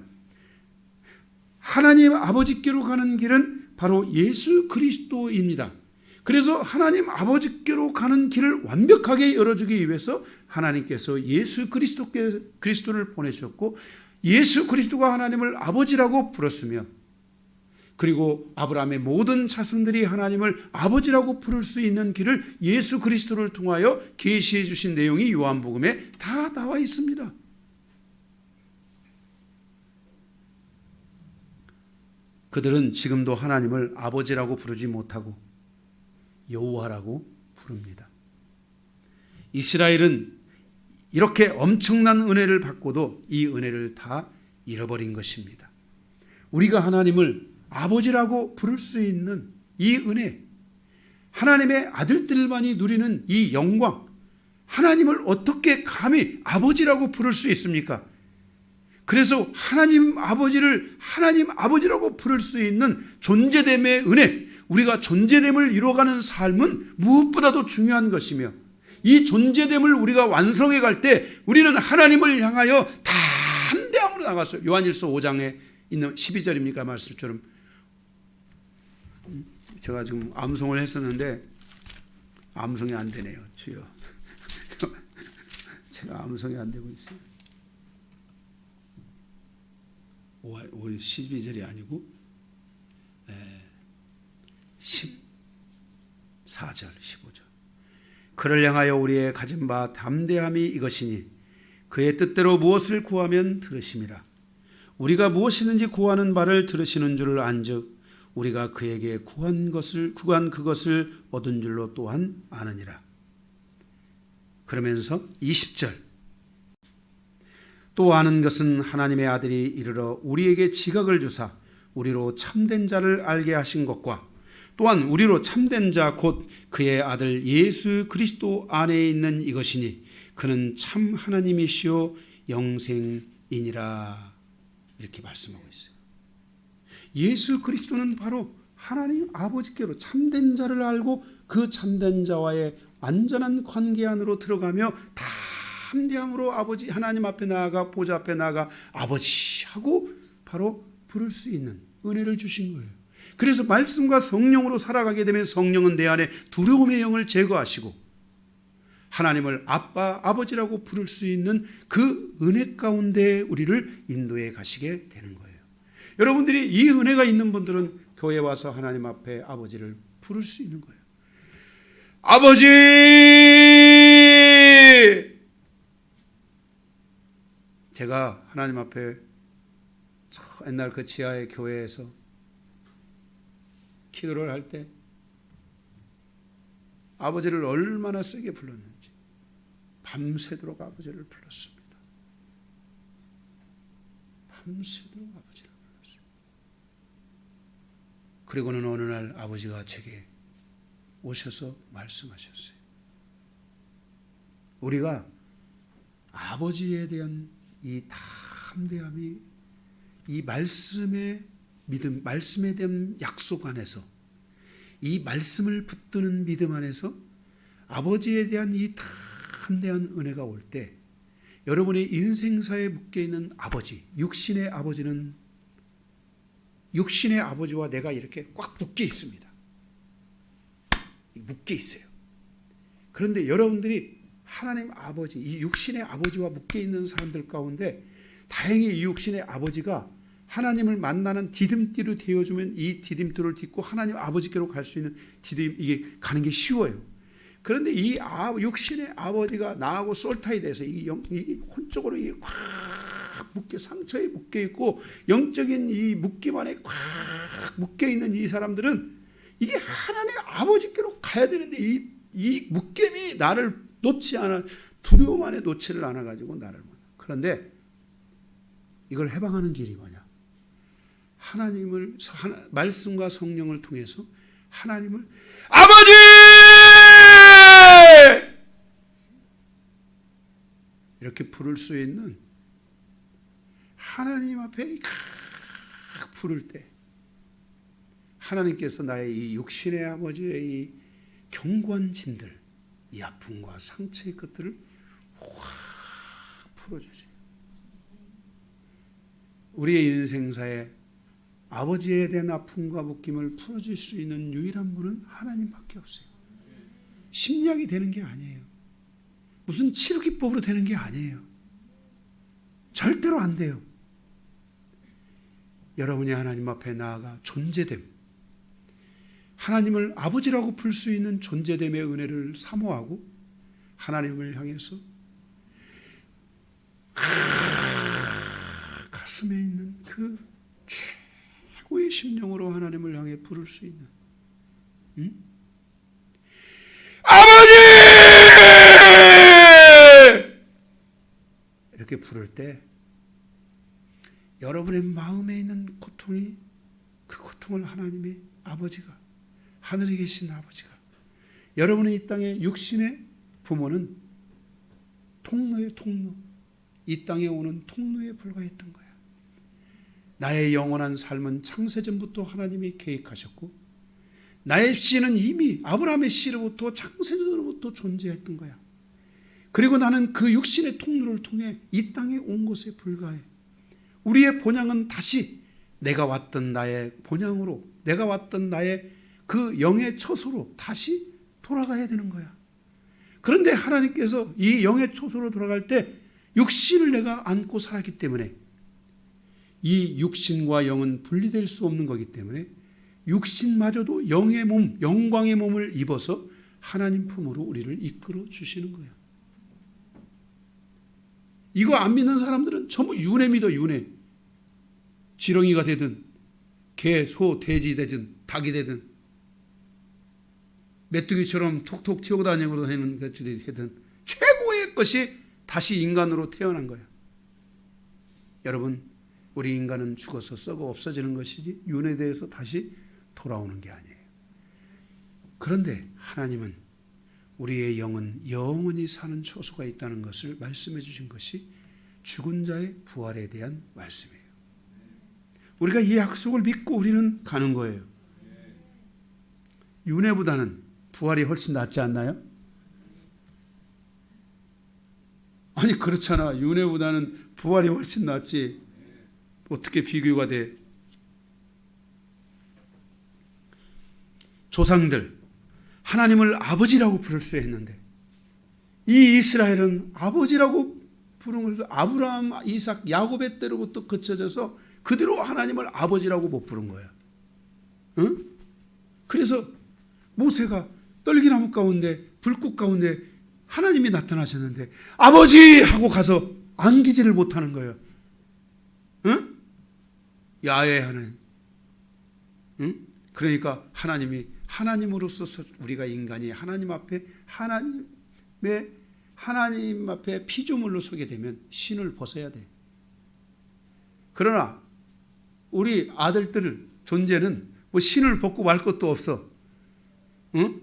S1: 하나님 아버지께로 가는 길은 바로 예수 그리스도입니다. 그래서 하나님 아버지께로 가는 길을 완벽하게 열어주기 위해서 하나님께서 예수 그리스도를 보내주셨고 예수 그리스도가 하나님을 아버지라고 부르었으며 그리고 아브라함의 모든 자손들이 하나님을 아버지라고 부를 수 있는 길을 예수 그리스도를 통하여 계시해 주신 내용이 요한복음에 다 나와 있습니다. 그들은 지금도 하나님을 아버지라고 부르지 못하고 여호와라고 부릅니다. 이스라엘은 이렇게 엄청난 은혜를 받고도 이 은혜를 다 잃어버린 것입니다. 우리가 하나님을 아버지라고 부를 수 있는 이 은혜, 하나님의 아들들만이 누리는 이 영광, 하나님을 어떻게 감히 아버지라고 부를 수 있습니까? 그래서 하나님 아버지라고 부를 수 있는 존재됨의 은혜, 우리가 존재됨을 이루어가는 삶은 무엇보다도 중요한 것이며 이 존재됨을 우리가 완성해 갈 때 우리는 하나님을 향하여 담대함으로 나가서 요한일서 5장에 있는 12절입니까? 말씀처럼 제가 지금 암송을 했었는데 암송이 안 되네요. 주여. 제가 암송이 안 되고 있어요. 12절이 아니고 14절, 15절. 그를 향하여 우리의 가진 바 담대함이 이것이니 그의 뜻대로 무엇을 구하면 들으심이라. 우리가 무엇이든지 구하는 바를 들으시는 줄을 안즉 우리가 그에게 구한 그것을 얻은 줄로 또한 아느니라. 그러면서 20절. 또 아는 것은 하나님의 아들이 이르러 우리에게 지각을 주사 우리로 참된 자를 알게 하신 것과 또한 우리로 참된 자 곧 그의 아들 예수 그리스도 안에 있는 이것이니 그는 참 하나님이시요 영생이니라. 이렇게 말씀하고 있어요. 예수 그리스도는 바로 하나님 아버지께로 참된 자를 알고 그 참된 자와의 안전한 관계 안으로 들어가며 담대함으로 아버지 하나님 앞에 나아가 보좌 앞에 나아가 아버지하고 바로 부를 수 있는 은혜를 주신 거예요. 그래서 말씀과 성령으로 살아가게 되면 성령은 내 안에 두려움의 영을 제거하시고 하나님을 아빠, 아버지라고 부를 수 있는 그 은혜 가운데 우리를 인도해 가시게 되는 거예요. 여러분들이 이 은혜가 있는 분들은 교회에 와서 하나님 앞에 아버지를 부를 수 있는 거예요. 아버지! 제가 하나님 앞에 옛날 그 지하의 교회에서 기도를 할 때 아버지를 얼마나 세게 불렀는지 밤새도록 아버지를 불렀습니다. 밤새도록 아버지를 불렀습니다. 그리고는 어느 날 아버지가 제게 오셔서 말씀하셨어요. 우리가 아버지에 대한 이 담대함이 이 말씀의 믿음, 말씀에 대한 약속 안에서 이 말씀을 붙드는 믿음 안에서 아버지에 대한 이 담대한 은혜가 올 때 여러분의 인생사에 묶여있는 아버지, 육신의 아버지는 육신의 아버지와 내가 이렇게 꽉 묶여 있습니다. 묶여 있어요. 그런데 여러분들이 하나님 아버지, 이 육신의 아버지와 묶여 있는 사람들 가운데 다행히 이 육신의 아버지가 하나님을 만나는 디딤돌이 되어주면 이 디딤돌을 딛고 하나님 아버지께로 갈 수 있는 이게 가는 게 쉬워요. 그런데 이 육신의 아버지가 나하고 솔타이 돼서 이 혼적으로 꽉 묶여 상처에 묶여 있고 영적인 이 묶임 안에 꽉 묶여 있는 이 사람들은 이게 하나님 아버지께로 가야 되는데 이 묶임이 나를 놓지 않아 두려움 안에 놓지를 않아 가지고 나를 못. 그런데 이걸 해방하는 길이 뭐냐? 하나님을 말씀과 성령을 통해서 하나님을 아버지! 이렇게 부를 수 있는 하나님 앞에 부를 때 하나님께서 나의 이 육신의 아버지의 이 견고한 진들, 이 아픔과 상처의 것들을 확 풀어주세요. 우리의 인생사에 아버지에 대한 아픔과 묶임을 풀어줄 수 있는 유일한 분은 하나님밖에 없어요. 심리학이 되는 게 아니에요. 무슨 치료기법으로 되는 게 아니에요. 절대로 안 돼요. 여러분이 하나님 앞에 나아가 존재됨, 하나님을 아버지라고 부를 수 있는 존재됨의 은혜를 사모하고 하나님을 향해서 가슴에 있는 그 최고의 심령으로 하나님을 향해 부를 수 있는 아버지! 이렇게 부를 때 여러분의 마음에 있는 고통이 그 고통을 하나님의 아버지가 하늘에 계신 아버지가 여러분의 이 땅의 육신의 부모는 통로의 통로 이 땅에 오는 통로에 불과했던 거야. 나의 영원한 삶은 창세전부터 하나님이 계획하셨고 나의 씨는 이미 아브라함의 씨로부터 창세전으로부터 존재했던 거야. 그리고 나는 그 육신의 통로를 통해 이 땅에 온 것에 불과해. 우리의 본향은 다시 내가 왔던 나의 본향으로 내가 왔던 나의 그 영의 처소로 다시 돌아가야 되는 거야. 그런데 하나님께서 이 영의 처소로 돌아갈 때 육신을 내가 안고 살았기 때문에 이 육신과 영은 분리될 수 없는 거기 때문에 육신마저도 영의 몸, 영광의 몸을 입어서 하나님 품으로 우리를 이끌어 주시는 거예요. 이거 안 믿는 사람들은 전부 윤회 믿어, 윤회. 지렁이가 되든 개, 소, 돼지 되든 닭이 되든 메뚜기처럼 톡톡 튀어다니고 하는 것들이 되든 최고의 것이 다시 인간으로 태어난 거야. 여러분, 우리 인간은 죽어서 썩어 없어지는 것이지 윤회돼서 다시 돌아오는 게 아니에요. 그런데 하나님은 우리의 영은 영원히 사는 처소가 있다는 것을 말씀해 주신 것이 죽은 자의 부활에 대한 말씀이에요. 우리가 이 약속을 믿고 우리는 가는 거예요. 윤회보다는 부활이 훨씬 낫지 않나요? 아니 그렇잖아. 윤회보다는 부활이 훨씬 낫지. 어떻게 비교가 돼? 조상들 하나님을 아버지라고 부를 수 했는데 이 이스라엘은 아버지라고 부르는 것을 아브라함, 이삭, 야곱의 때로부터 거쳐져서 그대로 하나님을 아버지라고 못 부른 거야. 응? 그래서 모세가 떨기나무 가운데 불꽃 가운데 하나님이 나타나셨는데 아버지 하고 가서 안기지를 못하는 거예요. 응? 야외하는. 응? 그러니까 하나님이 하나님으로서 우리가 인간이 하나님 앞에 하나님 앞에 피조물로 서게 되면 신을 벗어야 돼. 그러나 우리 아들들 존재는 뭐 신을 벗고 말 것도 없어. 응?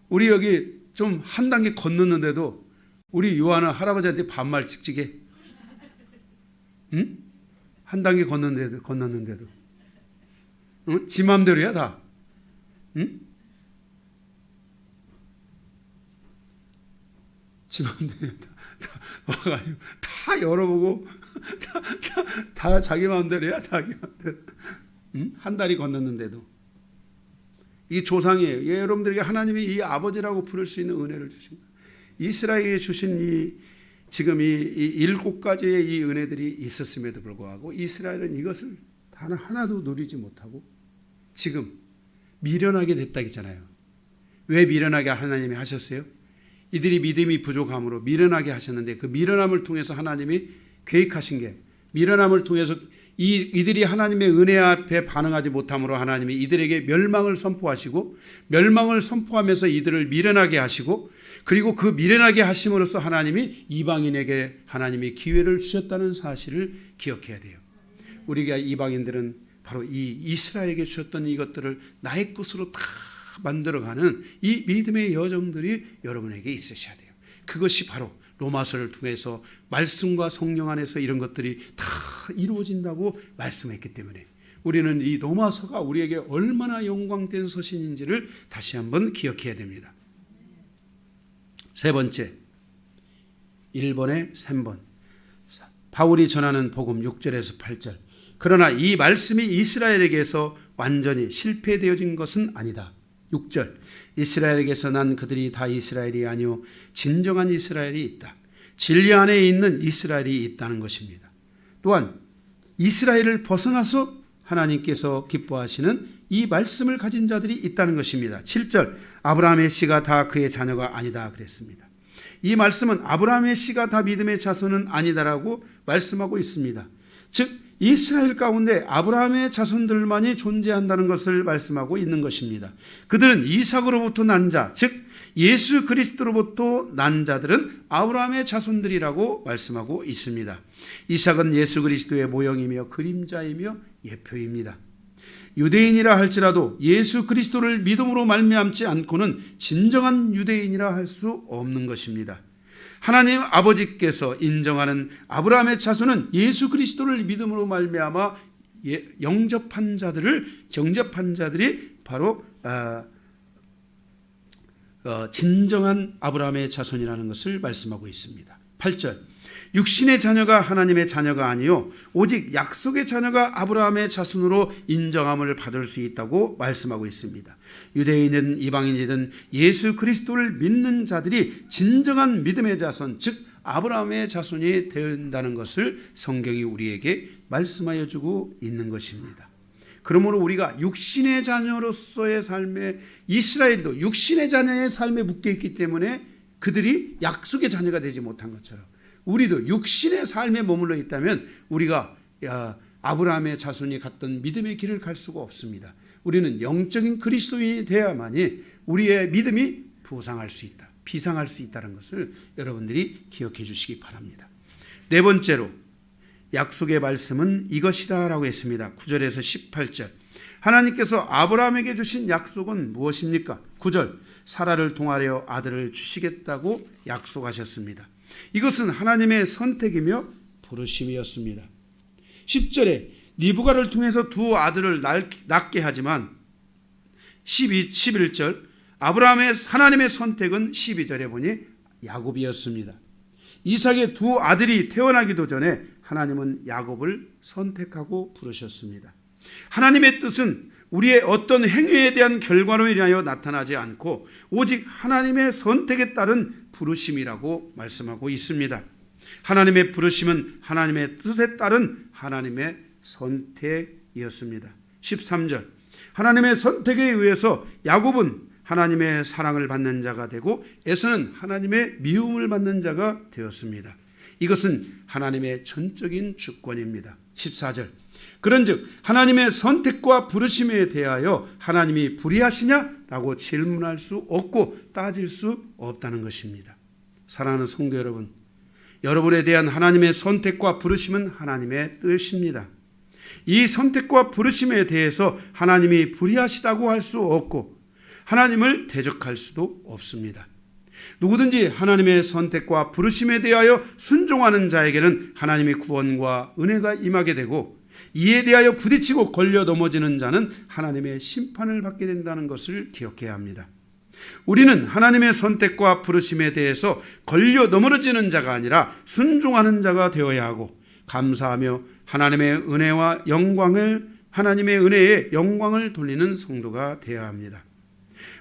S1: 우리 여기 좀 한 단계 건넜는데도 우리 요한은 할아버지한테 반말 찍찍해. 응? 한 단계 건넜는데도. 응? 지 맘대로야 다. 응? 집안들이 다 와가지고 다 열어보고 다 자기 마음대로 해야 자기 마음대로. 한 달이 건넜는데도. 이게 조상이에요. 여러분들에게 하나님이 이 아버지라고 부를 수 있는 은혜를 주신 거예요. 이스라엘에 주신 지금 이 7가지의 이 은혜들이 있었음에도 불구하고 이스라엘은 이것을 단 하나도 누리지 못하고 지금 미련하게 됐다 했잖아요. 왜 미련하게 하나님이 하셨어요? 이들이 믿음이 부족함으로 미련하게 하셨는데 그 미련함을 통해서 하나님이 계획하신 게 미련함을 통해서 이들이 하나님의 은혜 앞에 반응하지 못함으로 하나님이 이들에게 멸망을 선포하시고 멸망을 선포하면서 이들을 미련하게 하시고 그리고 그 미련하게 하심으로써 하나님이 이방인에게 하나님이 기회를 주셨다는 사실을 기억해야 돼요. 우리가 이방인들은 바로 이 이스라엘에게 주셨던 이것들을 나의 것으로 다 만들어가는 이 믿음의 여정들이 여러분에게 있으셔야 돼요. 그것이 바로 로마서를 통해서 말씀과 성령 안에서 이런 것들이 다 이루어진다고 말씀했기 때문에 우리는 이 로마서가 우리에게 얼마나 영광된 서신인지를 다시 한번 기억해야 됩니다. 세 번째, 1번에 3번. 바울이 전하는 복음 6절에서 8절. 그러나 이 말씀이 이스라엘에게서 완전히 실패되어진 것은 아니다. 6절. 이스라엘에게서 난 그들이 다 이스라엘이 아니요 진정한 이스라엘이 있다. 진리 안에 있는 이스라엘이 있다는 것입니다. 또한 이스라엘을 벗어나서 하나님께서 기뻐하시는 이 말씀을 가진 자들이 있다는 것입니다. 7절. 아브라함의 씨가 다 그의 자녀가 아니다 그랬습니다. 이 말씀은 아브라함의 씨가 다 믿음의 자손은 아니다라고 말씀하고 있습니다. 즉 이스라엘 가운데 아브라함의 자손들만이 존재한다는 것을 말씀하고 있는 것입니다. 그들은 이삭으로부터 난 자, 즉 예수 그리스도로부터 난 자들은 아브라함의 자손들이라고 말씀하고 있습니다. 이삭은 예수 그리스도의 모형이며 그림자이며 예표입니다. 유대인이라 할지라도 예수 그리스도를 믿음으로 말미암지 않고는 진정한 유대인이라 할 수 없는 것입니다. 하나님 아버지께서 인정하는 아브라함의 자손은 예수 그리스도를 믿음으로 말미암아 영접한 자들이 바로 진정한 아브라함의 자손이라는 것을 말씀하고 있습니다. 8절. 육신의 자녀가 하나님의 자녀가 아니요 오직 약속의 자녀가 아브라함의 자손으로 인정함을 받을 수 있다고 말씀하고 있습니다. 유대인이든 이방인이든 예수 그리스도를 믿는 자들이 진정한 믿음의 자손, 즉 아브라함의 자손이 된다는 것을 성경이 우리에게 말씀하여 주고 있는 것입니다. 그러므로 우리가 육신의 자녀로서의 삶에 이스라엘도 육신의 자녀의 삶에 묶여 있기 때문에 그들이 약속의 자녀가 되지 못한 것처럼 우리도 육신의 삶에 머물러 있다면 우리가 아브라함의 자손이 갔던 믿음의 길을 갈 수가 없습니다. 우리는 영적인 그리스도인이 되어야만이 우리의 믿음이 부상할 수 있다, 비상할 수 있다는 것을 여러분들이 기억해 주시기 바랍니다. 네 번째로 약속의 말씀은 이것이다 라고 했습니다. 9절에서 18절. 하나님께서 아브라함에게 주신 약속은 무엇입니까? 9절. 사라를 통하여 아들을 주시겠다고 약속하셨습니다. 이것은 하나님의 선택이며 부르심이었습니다. 10절에 리브가를 통해서 두 아들을 낳게 하지만 11절 하나님의 선택은 12절에 보니 야곱이었습니다. 이삭의 두 아들이 태어나기도 전에 하나님은 야곱을 선택하고 부르셨습니다. 하나님의 뜻은 우리의 어떤 행위에 대한 결과로 인하여 나타나지 않고 오직 하나님의 선택에 따른 부르심이라고 말씀하고 있습니다. 하나님의 부르심은 하나님의 뜻에 따른 하나님의 선택이었습니다. 13절. 하나님의 선택에 의해서 야곱은 하나님의 사랑을 받는 자가 되고 에서는 하나님의 미움을 받는 자가 되었습니다. 이것은 하나님의 전적인 주권입니다. 14절. 그런즉 하나님의 선택과 부르심에 대하여 하나님이 불의하시냐라고 질문할 수 없고 따질 수 없다는 것입니다. 사랑하는 성도 여러분, 여러분에 대한 하나님의 선택과 부르심은 하나님의 뜻입니다. 이 선택과 부르심에 대해서 하나님이 불의하시다고 할 수 없고 하나님을 대적할 수도 없습니다. 누구든지 하나님의 선택과 부르심에 대하여 순종하는 자에게는 하나님의 구원과 은혜가 임하게 되고 이에 대하여 부딪히고 걸려 넘어지는 자는 하나님의 심판을 받게 된다는 것을 기억해야 합니다. 우리는 하나님의 선택과 부르심에 대해서 걸려 넘어지는 자가 아니라 순종하는 자가 되어야 하고, 감사하며 하나님의 은혜에 영광을 돌리는 성도가 되어야 합니다.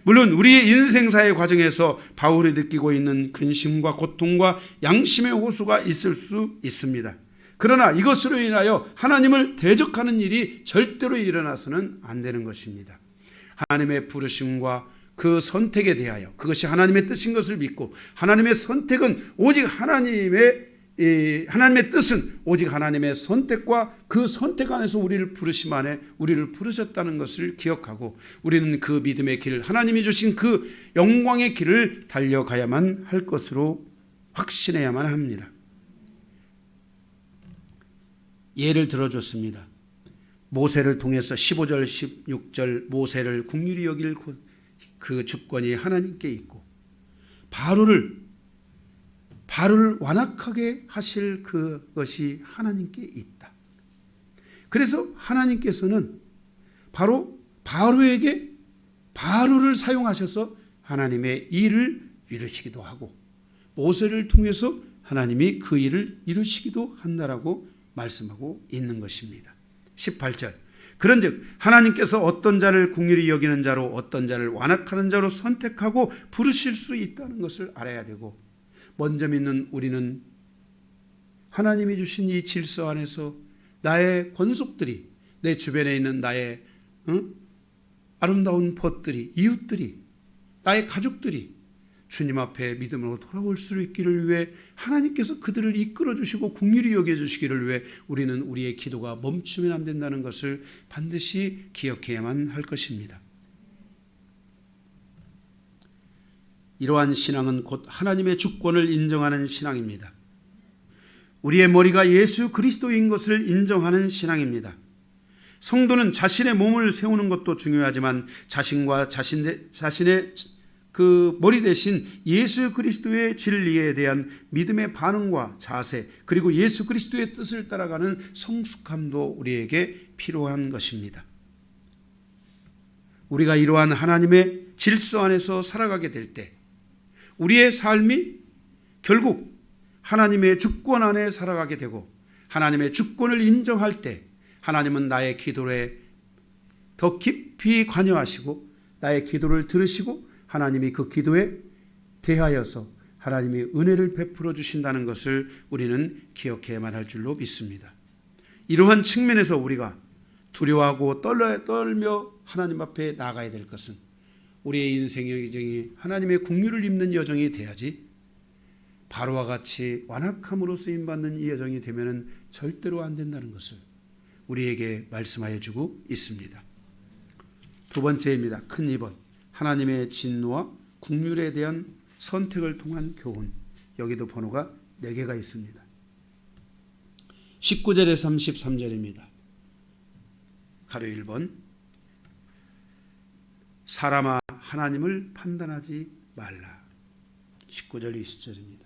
S1: 물론 우리의 인생사의 과정에서 바울이 느끼고 있는 근심과 고통과 양심의 호소가 있을 수 있습니다. 그러나 이것으로 인하여 하나님을 대적하는 일이 절대로 일어나서는 안 되는 것입니다. 하나님의 부르심과 그 선택에 대하여, 그것이 하나님의 뜻인 것을 믿고, 하나님의 선택은 오직 하나님의 뜻은 오직 하나님의 선택과 그 선택 안에서 우리를 부르심 안에 우리를 부르셨다는 것을 기억하고, 우리는 그 믿음의 길, 하나님이 주신 그 영광의 길을 달려가야만 할 것으로 확신해야만 합니다. 예를 들어줬습니다. 모세를 통해서 15절 16절 모세를 긍휼히 여길 그 주권이 하나님께 있고, 바로를 완악하게 하실 그것이 하나님께 있다. 그래서 하나님께서는 바로에게 바로를 사용하셔서 하나님의 일을 이루시기도 하고, 모세를 통해서 하나님이 그 일을 이루시기도 한다라고 말씀하고 있는 것입니다. 18절, 그런즉 하나님께서 어떤 자를 긍휼히 여기는 자로 어떤 자를 완악하는 자로 선택하고 부르실 수 있다는 것을 알아야 되고, 먼저 믿는 우리는 하나님이 주신 이 질서 안에서 나의 권속들이, 내 주변에 있는 나의 아름다운 벗들이, 이웃들이, 나의 가족들이 주님 앞에 믿음으로 돌아올 수 있기를 위해 하나님께서 그들을 이끌어 주시고 긍휼히 여겨 주시기를 위해 우리는 우리의 기도가 멈추면 안 된다는 것을 반드시 기억해야만 할 것입니다. 이러한 신앙은 곧 하나님의 주권을 인정하는 신앙입니다. 우리의 머리가 예수 그리스도인 것을 인정하는 신앙입니다. 성도는 자신의 몸을 세우는 것도 중요하지만 자신과 자신의 그 머리 대신 예수 그리스도의 진리에 대한 믿음의 반응과 자세, 그리고 예수 그리스도의 뜻을 따라가는 성숙함도 우리에게 필요한 것입니다. 우리가 이러한 하나님의 질서 안에서 살아가게 될 때 우리의 삶이 결국 하나님의 주권 안에 살아가게 되고, 하나님의 주권을 인정할 때 하나님은 나의 기도에 더 깊이 관여하시고 나의 기도를 들으시고 하나님이 그 기도에 대하여서 하나님이 은혜를 베풀어 주신다는 것을 우리는 기억해야만 할 줄로 믿습니다. 이러한 측면에서 우리가 두려워하고 떨며 하나님 앞에 나가야 될 것은 우리의 인생의 여정이 하나님의 긍휼을 입는 여정이 돼야지, 바로와 같이 완악함으로 쓰임받는 이 여정이 되면 절대로 안 된다는 것을 우리에게 말씀하여 주고 있습니다. 두 번째입니다. 큰 2번, 하나님의 진노와 긍휼에 대한 선택을 통한 교훈. 여기도 번호가 4개가 있습니다. 19절에서 33절입니다. 가로 1번, 사람아 하나님을 판단하지 말라. 19절 20절입니다.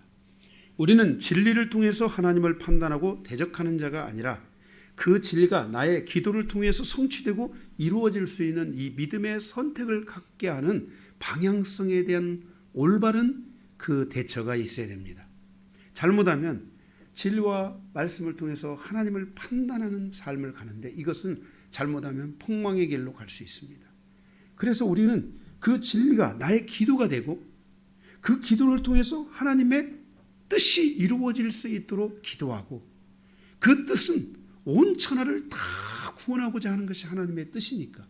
S1: 우리는 진리를 통해서 하나님을 판단하고 대적하는 자가 아니라 그 진리가 나의 기도를 통해서 성취되고 이루어질 수 있는 이 믿음의 선택을 갖게 하는 방향성에 대한 올바른 그 대처가 있어야 됩니다. 잘못하면 진리와 말씀을 통해서 하나님을 판단하는 삶을 가는데 이것은 잘못하면 폭망의 길로 갈 수 있습니다. 그래서 우리는 그 진리가 나의 기도가 되고 그 기도를 통해서 하나님의 뜻이 이루어질 수 있도록 기도하고, 그 뜻은 온 천하를 다 구원하고자 하는 것이 하나님의 뜻이니까,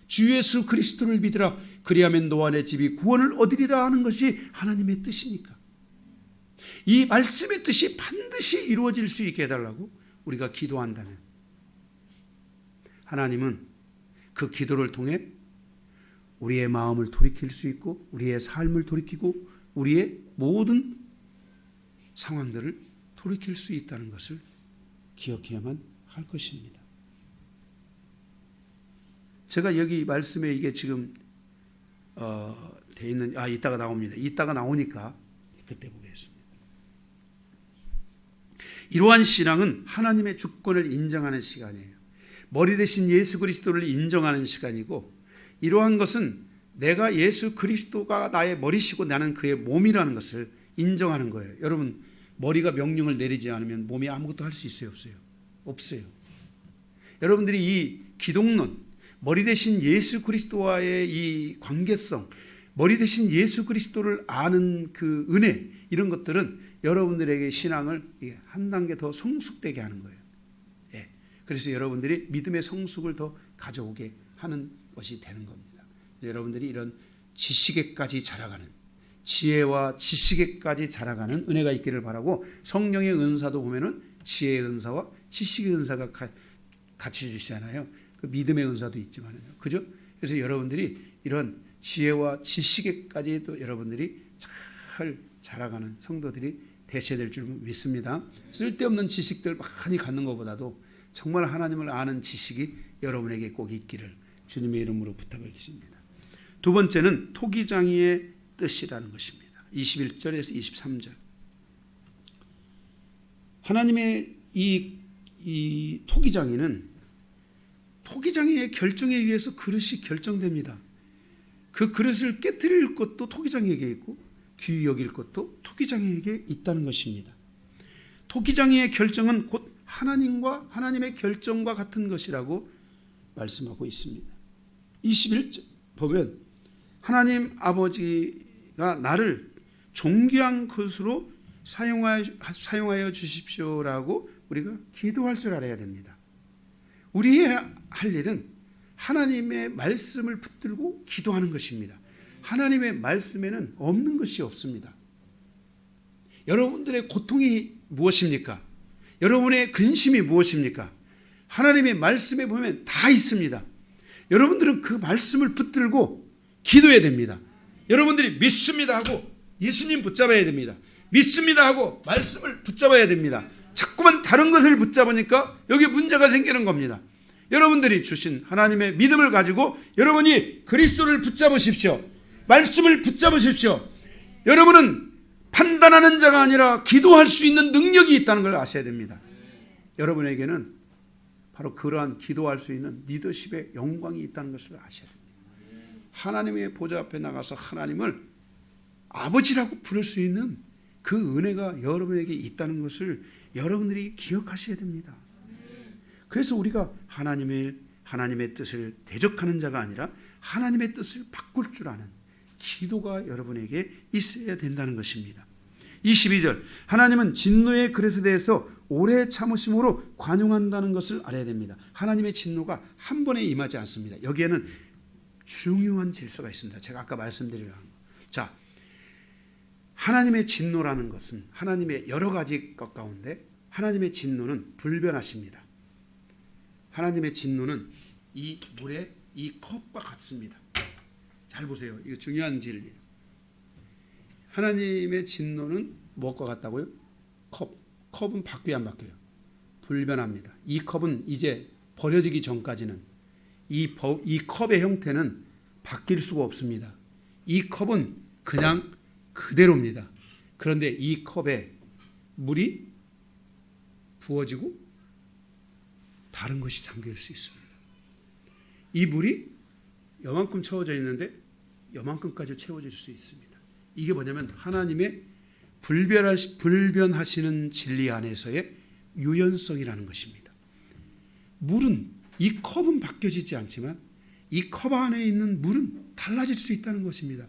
S1: 주 예수 그리스도를 믿으라 그리하면 너와 내 집이 구원을 얻으리라 하는 것이 하나님의 뜻이니까, 이 말씀의 뜻이 반드시 이루어질 수 있게 해달라고 우리가 기도한다면 하나님은 그 기도를 통해 우리의 마음을 돌이킬 수 있고 우리의 삶을 돌이키고 우리의 모든 상황들을 돌이킬 수 있다는 것을 기억해야만 할 것입니다. 제가 여기 말씀에 이게 지금 돼 있는, 이따가 나옵니다. 이따가 나오니까 그때 보겠습니다. 이러한 신앙은 하나님의 주권을 인정하는 시간이에요. 머리 대신 예수 그리스도를 인정하는 시간이고, 이러한 것은 내가 예수 그리스도가 나의 머리시고 나는 그의 몸이라는 것을 인정하는 거예요. 여러분, 머리가 명령을 내리지 않으면 몸이 아무것도 할 수 있어요, 없어요? 없어요. 여러분들이 이 기독론, 머리 대신 예수 그리스도와의 이 관계성, 머리 대신 예수 그리스도를 아는 그 은혜, 이런 것들은 여러분들에게 신앙을 한 단계 더 성숙되게 하는 거예요. 예. 그래서 여러분들이 믿음의 성숙을 더 가져오게 하는 것이 되는 겁니다. 여러분들이 이런 지식에까지 자라가는, 지혜와 지식에까지 자라가는 은혜가 있기를 바라고, 성령의 은사도 보면은 지혜의 은사와 지식의 은사가 같이 주시잖아요. 그 믿음의 은사도 있지만요, 그죠? 그래서 여러분들이 이런 지혜와 지식에까지도 여러분들이 잘 자라가는 성도들이 되셔야 될 줄 믿습니다. 쓸데없는 지식들 많이 갖는 것보다도 정말 하나님을 아는 지식이 여러분에게 꼭 있기를 주님의 이름으로 부탁을 드립니다. 두 번째는 토기장이의 뜻이라는 것입니다. 21절에서 23절. 하나님의 이 토기장이의 결정에 의해서 그릇이 결정됩니다. 그 그릇을 깨뜨릴 것도 토기장이에게 있고 귀히 여길 것도 토기장이에게 있다는 것입니다. 토기장이의 결정은 곧 하나님과 하나님의 결정과 같은 것이라고 말씀하고 있습니다. 21절 보면 하나님 아버지가 나를 존귀한 것으로 사용하여 주십시오라고 우리가 기도할 줄 알아야 됩니다. 우리의 할 일은 하나님의 말씀을 붙들고 기도하는 것입니다. 하나님의 말씀에는 없는 것이 없습니다. 여러분들의 고통이 무엇입니까? 여러분의 근심이 무엇입니까? 하나님의 말씀에 보면 다 있습니다. 여러분들은 그 말씀을 붙들고 기도해야 됩니다. 여러분들이 믿습니다 하고 예수님 붙잡아야 됩니다. 믿습니다 하고 말씀을 붙잡아야 됩니다. 자꾸만 다른 것을 붙잡으니까 여기 문제가 생기는 겁니다. 여러분들이 주신 하나님의 믿음을 가지고 여러분이 그리스도를 붙잡으십시오. 말씀을 붙잡으십시오. 여러분은 판단하는 자가 아니라 기도할 수 있는 능력이 있다는 걸 아셔야 됩니다. 여러분에게는 바로 그러한 기도할 수 있는 리더십의 영광이 있다는 것을 아셔야 됩니다. 하나님의 보좌 앞에 나가서 하나님을 아버지라고 부를 수 있는 그 은혜가 여러분에게 있다는 것을 여러분들이 기억하셔야 됩니다. 그래서 우리가 하나님의 뜻을 대적하는 자가 아니라 하나님의 뜻을 바꿀 줄 아는 기도가 여러분에게 있어야 된다는 것입니다. 22절, 하나님은 진노의 그릇에 대해서 오래 참으심으로 관용한다는 것을 알아야 됩니다. 하나님의 진노가 한 번에 임하지 않습니다. 여기에는 중요한 질서가 있습니다. 제가 아까 말씀드리려는 거. 자, 하나님의 진노라는 것은 하나님의 여러 가지 것 가운데 하나님의 진노는 불변하십니다. 하나님의 진노는 이 물의 이 컵과 같습니다. 잘 보세요. 이거 중요한 진리예요. 하나님의 진노는 무엇과 같다고요? 컵. 컵은 바뀌어야 안 바뀌어요? 불변합니다. 이 컵은 이제 버려지기 전까지는 이 컵의 형태는 바뀔 수가 없습니다. 이 컵은 그냥 그대로입니다. 그런데 이 컵에 물이 부어지고 다른 것이 담길 수 있습니다. 이 물이 요만큼 채워져 있는데 요만큼까지 채워질 수 있습니다. 이게 뭐냐면 하나님의 불변하시는 진리 안에서의 유연성이라는 것입니다. 물은 이 컵은 바뀌어지지 않지만 이 컵 안에 있는 물은 달라질 수 있다는 것입니다.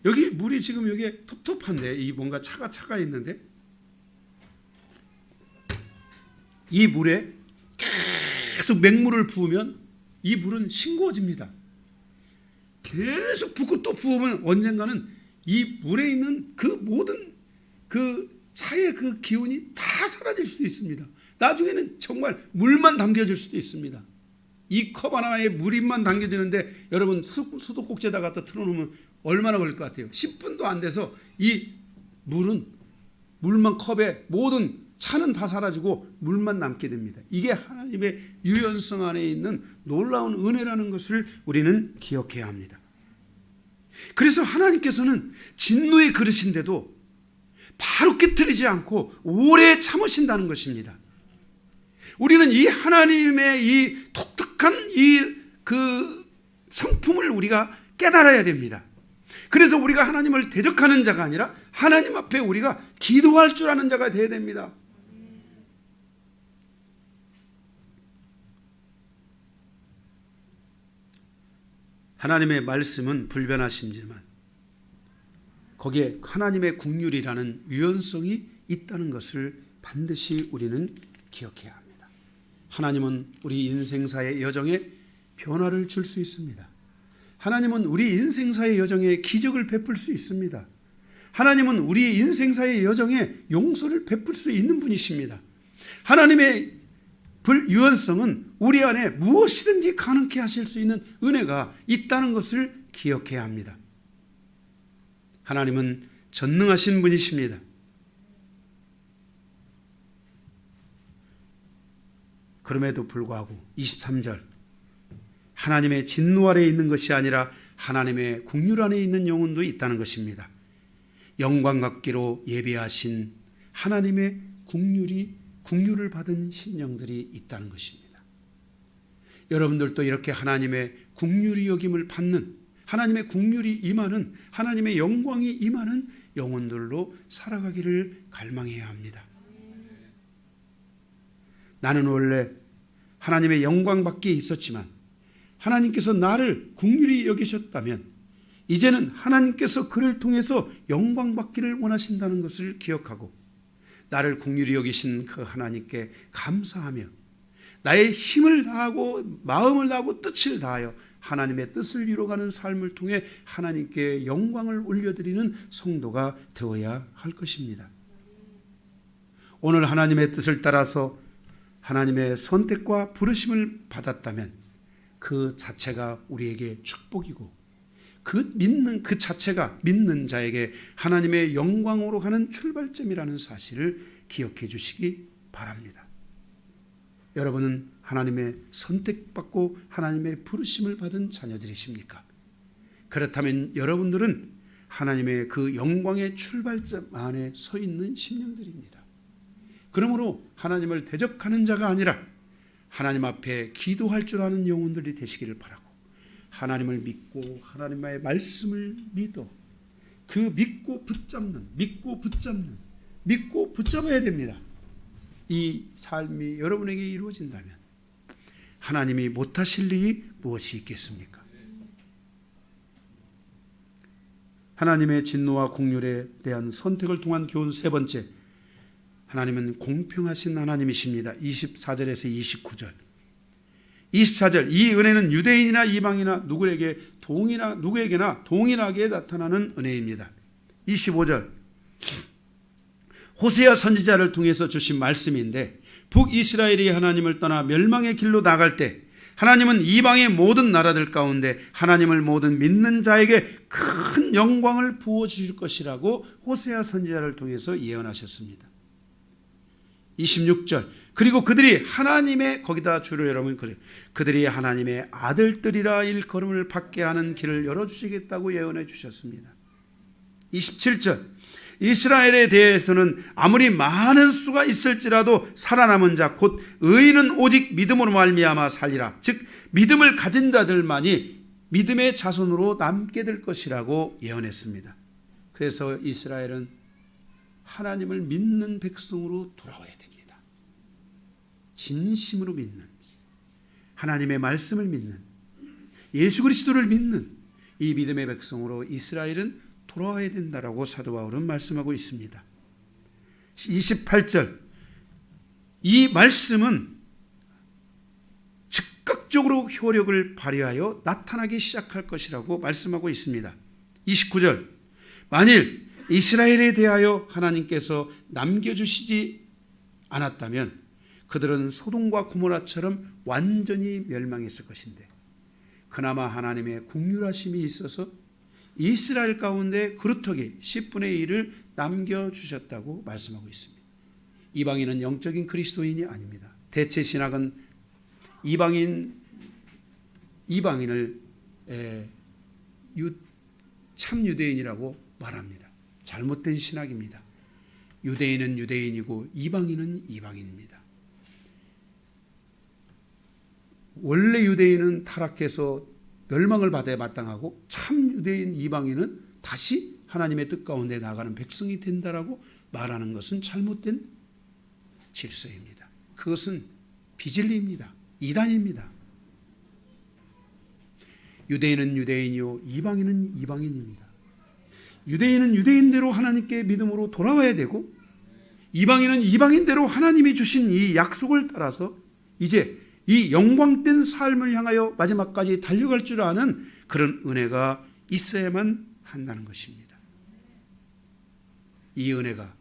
S1: 여기 물이 지금 여기에 텁텁한데 이 뭔가 차가 있는데 이 물에 계속 맹물을 부으면 이 물은 싱거워집니다. 계속 붓고 또 부으면 언젠가는 이 물에 있는 그 모든 그 차의 그 기운이 다 사라질 수도 있습니다. 나중에는 정말 물만 담겨질 수도 있습니다. 이 컵 하나에 물만 담겨지는데 여러분 수도꼭지에다 갖다 틀어놓으면 얼마나 걸릴 것 같아요? 10분도 안 돼서 이 물만 컵에 모든 차는 다 사라지고 물만 남게 됩니다. 이게 하나님의 유연성 안에 있는 놀라운 은혜라는 것을 우리는 기억해야 합니다. 그래서 하나님께서는 진노의 그릇인데도 바로 깨트리지 않고 오래 참으신다는 것입니다. 우리는 이 하나님의 이 독특한 이 그 성품을 우리가 깨달아야 됩니다. 그래서 우리가 하나님을 대적하는 자가 아니라 하나님 앞에 우리가 기도할 줄 아는 자가 되어야 됩니다. 하나님의 말씀은 불변하시지만 거기에 하나님의 국률이라는 유연성이 있다는 것을 반드시 우리는 기억해야 합니다. 하나님은 우리 인생사의 여정에 변화를 줄 수 있습니다. 하나님은 우리 인생사의 여정에 기적을 베풀 수 있습니다. 하나님은 우리 인생사의 여정에 용서를 베풀 수 있는 분이십니다. 하나님의 불유연성은 우리 안에 무엇이든지 가능케 하실 수 있는 은혜가 있다는 것을 기억해야 합니다. 하나님은 전능하신 분이십니다. 그럼에도 불구하고 23절 하나님의 진노 아래에 있는 것이 아니라 하나님의 국률 안에 있는 영혼도 있다는 것입니다. 영광 갖기로 예비하신 하나님의 국률을 받은 신령들이 있다는 것입니다. 여러분들도 이렇게 하나님의 국률이 여김을 받는, 하나님의 국률이 임하는, 하나님의 영광이 임하는 영혼들로 살아가기를 갈망해야 합니다. 나는 원래 하나님의 영광 밖에 있었지만 하나님께서 나를 국률이 여기셨다면 이제는 하나님께서 그를 통해서 영광 받기를 원하신다는 것을 기억하고 나를 국률이 여기신 그 하나님께 감사하며 나의 힘을 다하고 마음을 다하고 뜻을 다하여 하나님의 뜻을 이루어가는 삶을 통해 하나님께 영광을 올려드리는 성도가 되어야 할 것입니다. 오늘 하나님의 뜻을 따라서 하나님의 선택과 부르심을 받았다면 그 자체가 우리에게 축복이고 그 자체가 믿는 자에게 하나님의 영광으로 가는 출발점이라는 사실을 기억해 주시기 바랍니다. 여러분은 하나님의 선택받고 하나님의 부르심을 받은 자녀들이십니까? 그렇다면 여러분들은 하나님의 그 영광의 출발점 안에 서 있는 심령들입니다. 그러므로 하나님을 대적하는 자가 아니라 하나님 앞에 기도할 줄 아는 영혼들이 되시기를 바라고 하나님을 믿고 하나님의 말씀을 믿어 그 믿고 붙잡아야 됩니다. 이 삶이 여러분에게 이루어진다면 하나님이 못하실 일이 무엇이 있겠습니까? 하나님의 진노와 국률에 대한 선택을 통한 교훈 세 번째, 하나님은 공평하신 하나님이십니다. 24절에서 29절. 24절, 이 은혜는 유대인이나 이방이나 누구에게나 동일하게 나타나는 은혜입니다. 25절, 호세아 선지자를 통해서 주신 말씀인데 북이스라엘이 하나님을 떠나 멸망의 길로 나갈 때 하나님은 이방의 모든 나라들 가운데 하나님을 모든 믿는 자에게 큰 영광을 부어주실 것이라고 호세아 선지자를 통해서 예언하셨습니다. 26절, 그리고 그들이 하나님의, 거기다 줄을 여러분 그래, 그들이 하나님의 아들들이라 일컬음을 받게 하는 길을 열어주시겠다고 예언해 주셨습니다. 27절, 이스라엘에 대해서는 아무리 많은 수가 있을지라도 살아남은 자 곧 의인은 오직 믿음으로 말미암아 살리라. 즉 믿음을 가진 자들만이 믿음의 자손으로 남게 될 것이라고 예언했습니다. 그래서 이스라엘은 하나님을 믿는 백성으로 돌아와야 됩니다. 진심으로 믿는, 하나님의 말씀을 믿는, 예수 그리스도를 믿는 이 믿음의 백성으로 이스라엘은 돌아와야 된다라고 사도 바울은 말씀하고 있습니다. 28절, 이 말씀은 즉각적으로 효력을 발휘하여 나타나기 시작할 것이라고 말씀하고 있습니다. 29절, 만일 이스라엘에 대하여 하나님께서 남겨주시지 않았다면 그들은 소돔과 고모라처럼 완전히 멸망했을 것인데 그나마 하나님의 국률하심이 있어서 이스라엘 가운데 그루터기 10분의 1을 남겨주셨다고 말씀하고 있습니다. 이방인은 영적인 그리스도인이 아닙니다. 대체 신학은 이방인을 참 유대인이라고 말합니다. 잘못된 신학입니다. 유대인은 유대인이고 이방인은 이방인입니다. 원래 유대인은 타락해서 멸망을 받아야 마땅하고 참 유대인 이방인은 다시 하나님의 뜻 가운데 나가는 백성이 된다라고 말하는 것은 잘못된 질서입니다. 그것은 비진리입니다. 이단입니다. 유대인은 유대인이요 이방인은 이방인입니다. 유대인은 유대인대로 하나님께 믿음으로 돌아와야 되고, 이방인은 이방인대로 하나님이 주신 이 약속을 따라서 이제 이 영광된 삶을 향하여 마지막까지 달려갈 줄 아는 그런 은혜가 있어야만 한다는 것입니다. 이 은혜가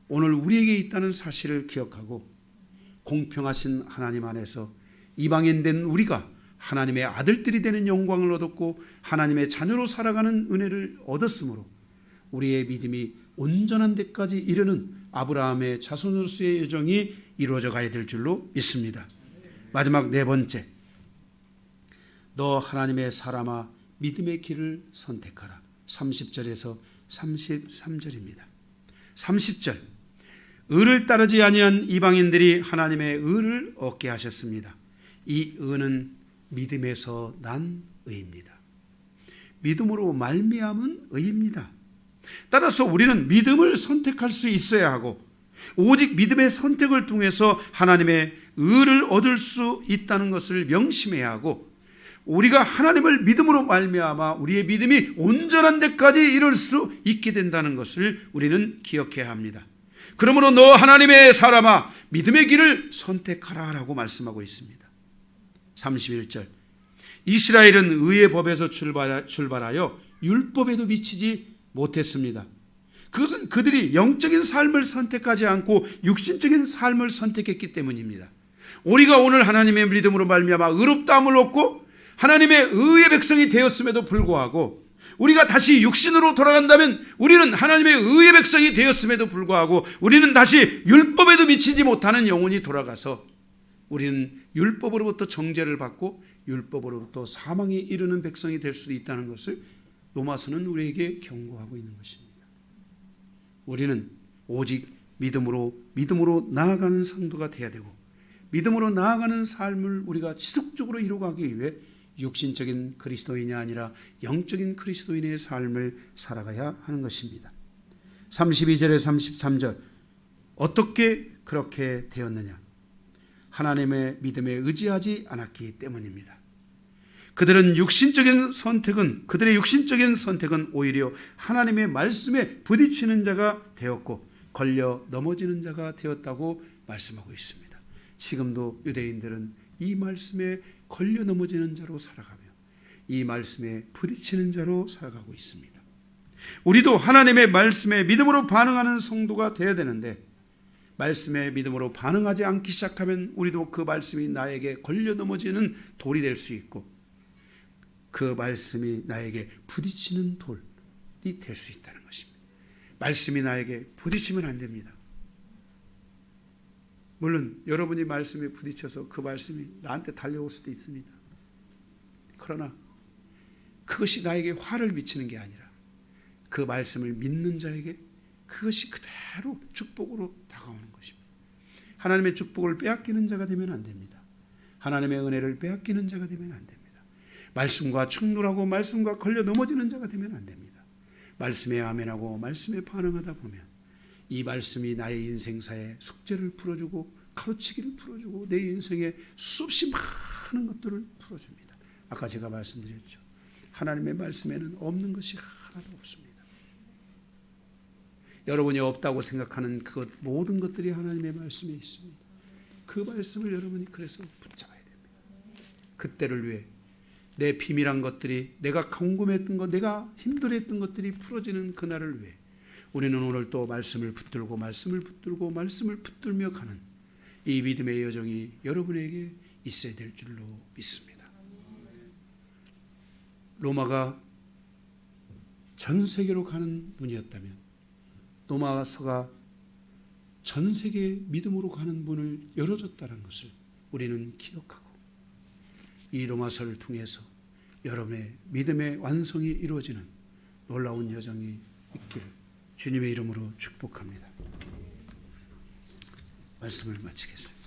S1: 오늘 우리에게 있다는 사실을 기억하고, 공평하신 하나님 안에서 이방인 된 우리가 하나님의 아들들이 되는 영광을 얻었고 하나님의 자녀로 살아가는 은혜를 얻었으므로 우리의 믿음이 온전한 데까지 이르는 아브라함의 자손으로서의 여정이 이루어져 가야 될 줄로 믿습니다. 마지막 네 번째, 너 하나님의 사람아 믿음의 길을 선택하라. 30절에서 33절입니다. 30절, 의를 따르지 아니한 이방인들이 하나님의 의를 얻게 하셨습니다. 이 의는 믿음에서 난 의입니다. 믿음으로 말미암은 의입니다. 따라서 우리는 믿음을 선택할 수 있어야 하고, 오직 믿음의 선택을 통해서 하나님의 의를 얻을 수 있다는 것을 명심해야 하고, 우리가 하나님을 믿음으로 말미암아 우리의 믿음이 온전한 데까지 이룰 수 있게 된다는 것을 우리는 기억해야 합니다. 그러므로 너 하나님의 사람아 믿음의 길을 선택하라 라고 말씀하고 있습니다. 31절, 이스라엘은 의의 법에서 출발하여 율법에도 미치지 못했습니다. 그것은 그들이 영적인 삶을 선택하지 않고 육신적인 삶을 선택했기 때문입니다. 우리가 오늘 하나님의 믿음으로 말미암아 의롭다함을 얻고 하나님의 의의 백성이 되었음에도 불구하고, 우리가 다시 육신으로 돌아간다면 우리는 하나님의 의의 백성이 되었음에도 불구하고 우리는 다시 율법에도 미치지 못하는 영혼이 돌아가서 우리는 율법으로부터 정죄를 받고 율법으로부터 사망에 이르는 백성이 될 수도 있다는 것을 로마서는 우리에게 경고하고 있는 것입니다. 우리는 오직 믿음으로 나아가는 성도가 되어야 되고, 믿음으로 나아가는 삶을 우리가 지속적으로 이루어가기 위해 육신적인 그리스도인이 아니라 영적인 그리스도인의 삶을 살아가야 하는 것입니다. 32절에 33절, 어떻게 그렇게 되었느냐? 하나님의 믿음에 의지하지 않았기 때문입니다. 그들의 육신적인 선택은 오히려 하나님의 말씀에 부딪히는 자가 되었고 걸려 넘어지는 자가 되었다고 말씀하고 있습니다. 지금도 유대인들은 이 말씀에 걸려 넘어지는 자로 살아가며 이 말씀에 부딪히는 자로 살아가고 있습니다. 우리도 하나님의 말씀에 믿음으로 반응하는 성도가 되어야 되는데, 말씀에 믿음으로 반응하지 않기 시작하면 우리도 그 말씀이 나에게 걸려 넘어지는 돌이 될 수 있고, 그 말씀이 나에게 부딪히는 돌이 될 수 있다는 것입니다. 말씀이 나에게 부딪히면 안 됩니다. 물론 여러분이 말씀에 부딪혀서 그 말씀이 나한테 달려올 수도 있습니다. 그러나 그것이 나에게 화를 미치는 게 아니라 그 말씀을 믿는 자에게 그것이 그대로 축복으로 다가오는 것입니다. 하나님의 축복을 빼앗기는 자가 되면 안 됩니다. 하나님의 은혜를 빼앗기는 자가 되면 안 됩니다. 말씀과 충돌하고 말씀과 걸려 넘어지는 자가 되면 안 됩니다. 말씀에 아멘하고 말씀에 반응하다 보면 이 말씀이 나의 인생사에 숙제를 풀어주고 가르치기를 풀어주고 내 인생에 수없이 많은 것들을 풀어줍니다. 아까 제가 말씀드렸죠. 하나님의 말씀에는 없는 것이 하나도 없습니다. 여러분이 없다고 생각하는 그 모든 것들이 하나님의 말씀에 있습니다. 그 말씀을 여러분이 그래서 붙잡아야 됩니다. 그때를 위해 내 비밀한 것들이, 내가 궁금했던 것, 내가 힘들었던 것들이 풀어지는 그날을 위해 우리는 오늘 또 말씀을 붙들고 말씀을 붙들며 가는 이 믿음의 여정이 여러분에게 있어야 될 줄로 믿습니다. 로마가 전 세계로 가는 문이었다면 로마서가 전 세계 믿음으로 가는 문을 열어줬다는 것을 우리는 기억하고, 이 로마서를 통해서 여러분의 믿음의 완성이 이루어지는 놀라운 여정이 있기를 주님의 이름으로 축복합니다. 말씀을 마치겠습니다.